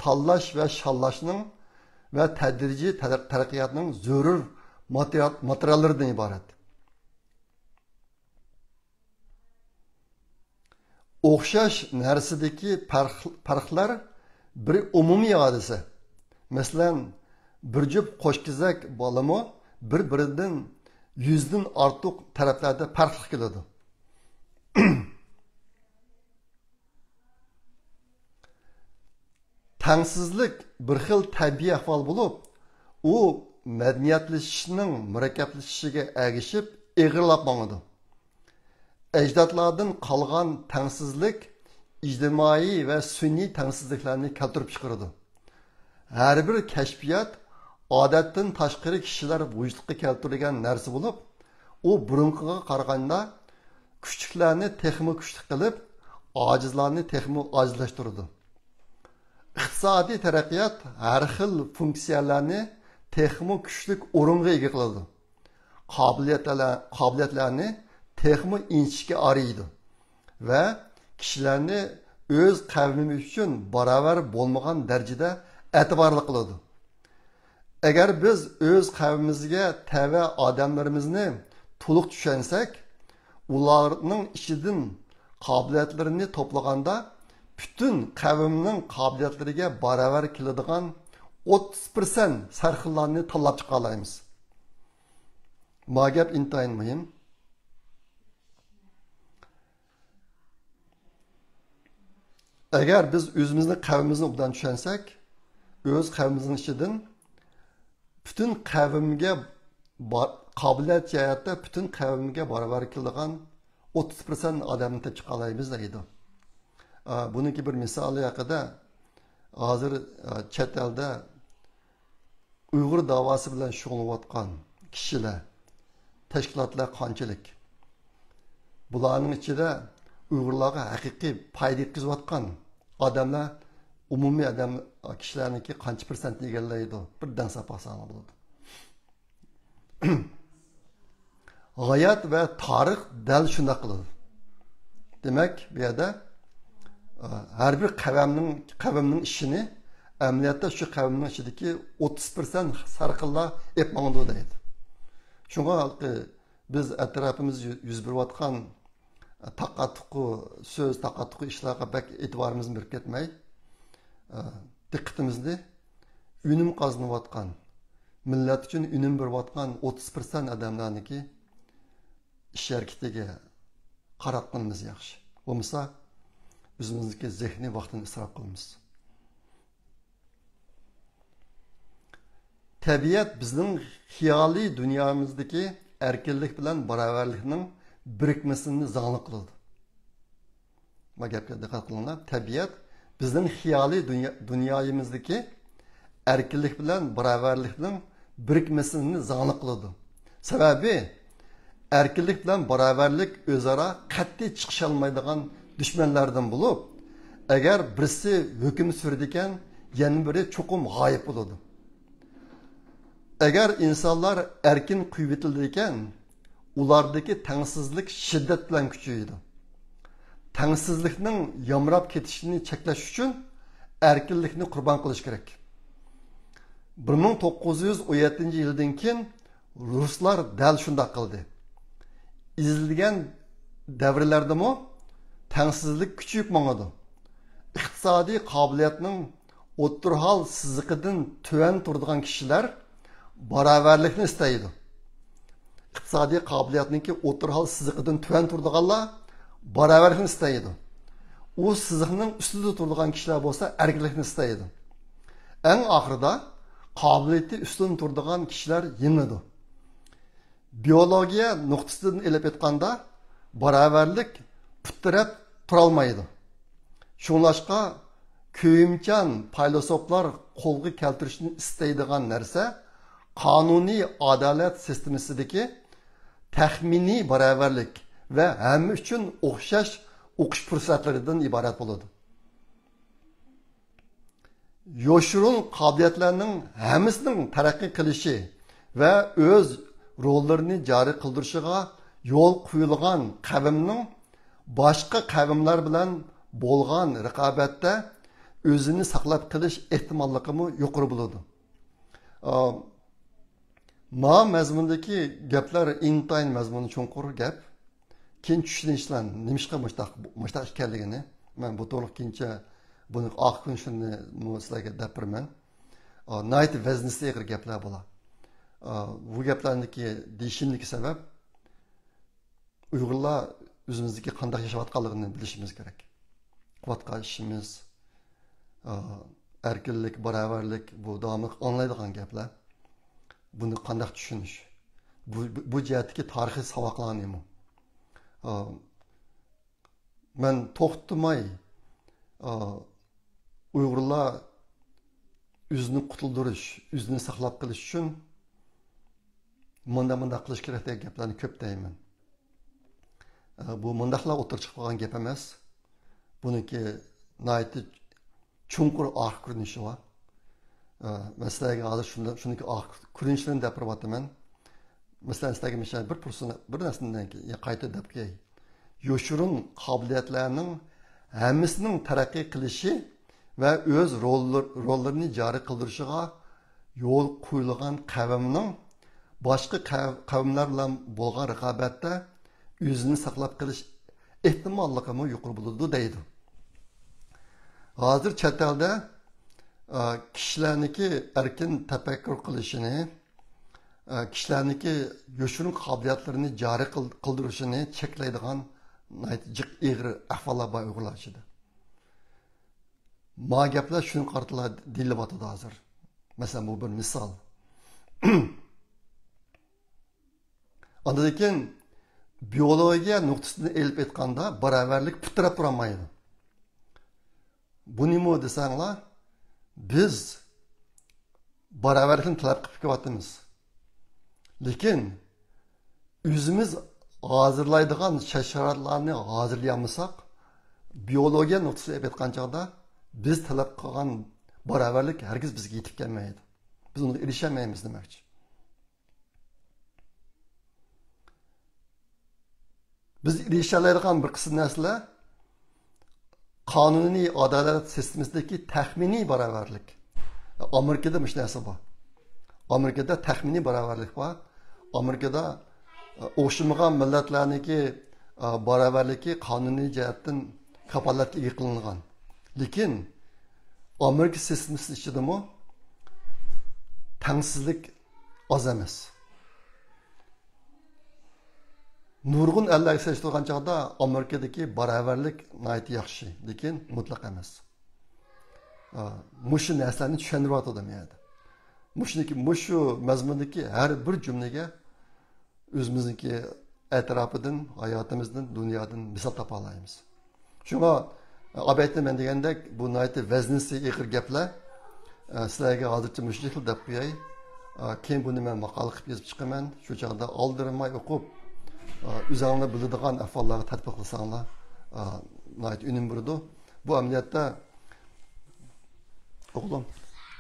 tanlash va shanlashning va tadrijiy taraqqiyotning zarur materiallaridan iborat. O'xshash narsadagi farqlar bir umumiy hodisa. Masalan, bir jup qo'shkizak bolami bir-biridan 100 dan ortiq taraflarda farqli keladi. Tangsizlik bir xil tabiiy ahvol bo'lib, u madaniyatlashishning murakkablashishiga ergishib, eg'irlab boradi. Ajdodlardan qolgan tangsizlik ijtimoiy va sun'iy tangsizliklarni keltirib chiqaradi. Her bir kashfiyot odatdan tashqari kishilar vujudga keltirgan narsa bo'lib, u burunqiga qaraganda kuchliklarni texmi kuchli qilib, ojizlarni texmi ojizlashtiradi. Iqtisodiy taraqqiyot har xil funksiyalarni texmi kuchli o'ringa ega qiladi. Qobiliyatlarni texmi inchishga araydi va kishilarni o'z qavmi uchun barobar bo'lmagan darajada e'tiborli qiladi. Agar biz o'z qavmimizga tava odamlarimizni to'liq tushunsak, ularning ichidan qobiliyatlarini to'plaganda bütün qavmning qobiliyatlariga barobar keladigan 30% sarxillarni tanlab chiqa olamiz. Bu gap intayin muhim. Agar biz o'zimizni qavmimizni obdan tushunsak, o'z qavmimizning ichidan bütün qavmga qobiliyat jihatda bütün qavmga barobar keladigan 30% odamni topib chiqa olamiz deydi. Buniki bir misoli haqida hozir chet elda Uyg'ur davosi bilan shug'ullanayotgan kishilar, tashkilotlar qanchalik. Bularning ichida Uyg'urlarga haqiqiy foyda yetkazayotgan odamlar umumiy odam kishilarniki qancha persent egallaydi? Birdan sapasana bo'ladi. G'oyat va tarix dal shunday qiladi. Demak, bu yerda har bir qavmning ishini amaliyotda shu qavmning ichidagi 30% sarqillar epmangdi deydi. Shunga biz atrofimizda yuz berayotgan taqatuqu söz, taqatuqu ishlarga bak e'tiborimizni berib ketmay, diqqatimizni unum qozonayotgan, millat uchun unum berayotgan 30% odamlarniki ish harakatiga qaratganimiz yaxshi. Bo'lmasa, o'zimizniki zehniy vaqtni isrof qilamiz. Tabiat bizning xiyoliy dunyamizdagi erkinlik bilan barobarlikning birikmasini zangli qiladi. Bu gapga diqqat qilinglar. Tabiat bizning xiyoliy dunyomizdagi erkinlik bilan barobarlikning birikmasini zangli qiladi. Sababi erkinlik bilan barobarlik o'zaro qat'iy chiqisha olmaydigan dushmanlardan bo'lib, agar birisi hukm surdi ekan, yana biri cho'qim g'oyib bo'ladi. Agar insonlar erkin quyutildi ekan, ulardagi tengsizlik shiddat bilan kuchayadi. Tengsizlikning yomrab ketishini cheklash uchun erkinlikni qurbon qilish kerak. 1917-yildan keyin ruslar dal shunday qildi. İzilgan davrlardami tengsizlik kuchayib mangadi. İqtisodiy qobiliyatning o'tirhol siziqidan tuvan turadigan kishilar barobarlikni istaydi. İqtisodiy qobiliyatniki o'tirhol siziqidan tuvan turadiganlar barobarlikni istaydi. U siziqning ustida turadigan kishilar bo'lsa erkinlikni istaydi. Eng oxirida qobiliyati ustun turadigan kishilar yengildi. Biologiya nuqtasidan elib etganda barobarlik putirab turolmaydi. Shunlashqa köyümchan filosoflar qo'lga keltirishni istaydigan narsa qonuniy adolat sistemasidagi taxminiy barobarlik va hamma uchun o'xshash o'qish fursatlaridan iborat bo'ladi. Yoshurun qobiliyatlarning hammasining taraqqiy qilishi va o'z rollarni joriy qildirishiga yo'l qo'yilgan qavmning boshqa qavmlar bilan bo'lgan raqobatda o'zini saqlab qilish ehtimolligimi yuqori bo'ladi. Ma mazmundagi gaplar intayin mazmuni cho'nqur gap. Keyin tushunishlan nimishqa mushtaq ekanligini men bu to'liq keyincha buni oq kun shuni sizlarga gapiraman. Night vaznisi egri gaplar bo'ladi. Bu gaplarniki deyishimdagi sabab Uyg'urlar o'zimizdagi qanday yashayotganligini bilishimiz kerak. Quvvatqa ishimiz, erkinlik, barobarlik bu davomli anlaydigan gaplar. Buni qanday tushunish? Bu jihatdagi tarixiy saboqlarni men to'xtamay Uyg'urlar o'zini qutuldirish, o'zini saqlab qilish uchun munda qilish kerak degan gaplarni ko'p deyman. Bu mundaqlar o'tirib chiqib gap emas. Buniki nihoyatda chunqur oq ko'rinishi bor. Masalan, hozir shuniki oq ko'rinishlarni gapiryapman. Masalan, sizlarga bir narsadan qayta deb qo'yay. Yoshurun qobiliyatlarning hammasining taraqqiy qilishi va o'z rollarini joriy qildirishiga yo'l qo'yilgan qavmning boshqa qavmlar bilan bo'lgan raqobatda o'zini saqlab qilish ehtimolligimi yuqori bo'ladi deydi. Hozir chet elda kishilarniki erkin tafakkur qilishini, kishilarniki yoshurun qobiliyatlarini joriy qildirishini cheklaydigan jiq egri ahvollar bor Uyg'urlar ichida. Ma gaplar shuni qartilar deyilyapti hozir. Masalan, bu bir misol. Ondan keyin biologiya nuqtasidan elib etganda barobarlik putirab turolmaydi. Bu nima desanglar, biz barobarlikni talab qilib kelyapmiz. Lekin o'zimiz hozirlaydigan hasharotlarni hozirlayolmasak, biologiya nuqtasidan elib etgan chog'da biz talab qilgan barobarlik hargiz bizga yetib kelmaydi. Biz unga erishamaymiz demakchi. Biz erişalaydigan bir qism narsalar qonuniy adolat sistemasidagi taxminiy barobarlik. Amerikada mush narsa bor. Amerikada taxminiy barobarlik bor. Amerikada o'xshamagan millatlarniki barabarligi qonuniy jihatdan kafolatga ega qilingan. Lekin Amerika sistemasi ichidami tengsizlik az emas. Nurg'un ellarga solishtirgan chog'da Amerikadagi barabarlik nihoyat yaxshi, lekin mutlaq emas. Mushu narsalarni tushuntiryapti menda. Mushu mazmundagi har bir jumlaga o'zimizniki etrafidan, hayotimizdan, dunyodan misol topa olamiz. Shunga albatta men degandek bu nihoyat vaznisi ig'ir gaplar. Sizlarga hozircha mushlik deb qo'yay. Keyin buni men maqola qilib yozib chiqaman. Shu chog'da oldirmay o'qib, o'zingizlar biladigan ahvollarga tatbiq qilsanglar, nihoyat unum beradi. Bu amaliyotda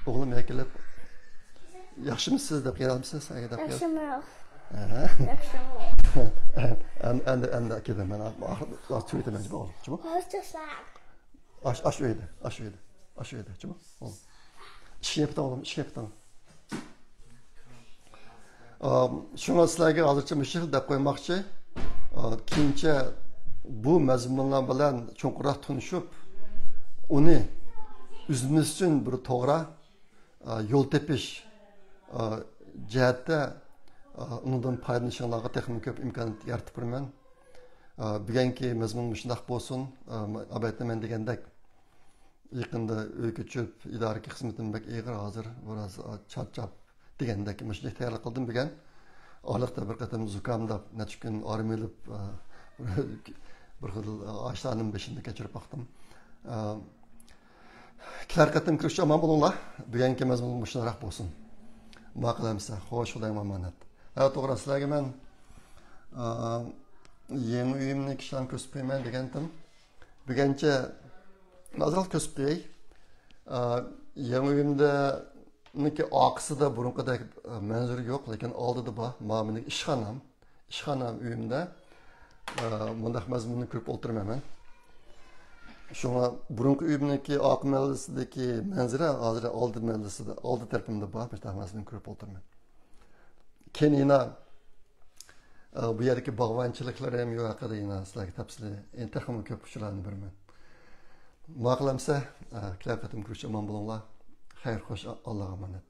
o'g'lim kelib yaxshimisiz deb kelamiz, agar deb Yaxshiman. endi kelaman. Tweet'e bence bağlı. Çabuk. Aş öyle. Çabuk. İşini yaptım oğlum, işini yaptım. Şuna sizlarga hozircha mushil deb qo'ymoqchi. Keyincha bu mazmunlar bilan cho'nqiroq tunishib, uni o'zimiz uchun bir to'g'ri yo'l tepish jihatda undan foydalanishlarga texnik ko'p imkoniyat yaratib beraman. Bugungi mazmun shundoq bo'lsin. Albatta men degandek yaqinda uy ko'chib idoriy xizmatim bak ig'ir hozir biroz charchab degandek mushlik tayyor qildim bugun. Oliqda bir qatam zukamda necha kun ormilib bir xil ochlarning beshini kechirib baqdim. Kelar qatam kirish omon bo'linglar. Bugungi mazmun shundoq bo'lsin. Maqlamsa, xo'sh xudoga omonat. To'g'ri sizlarga men yangi uyimni kishilarni ko'rsatib qo'yman degandim. Buguncha nazar ko'rsatib qo'yay. Yangi uyimda niki oqisida burunqidek manzara yo'q, lekin oldida bor. Ma'mini ishxonam uyimda. Bundaq mazmunni ko'rib o'tirmayman. Shunga burunqi uyimniki oq mahallasidagi manzara hozir oldi mahallasida, oldi tarafimda bor. Bundaq mazmunni ko'rib o'tirmayman. Keyin bu yerdagi bog'bonchiliklar ham yo'q haqida sizlarga tafsili intihom ko'p uchlarni beraman. Ma'qlamsa, kelar qatim ko'rish omon bo'linglar. Xayr xo'sh, Allohga omonat.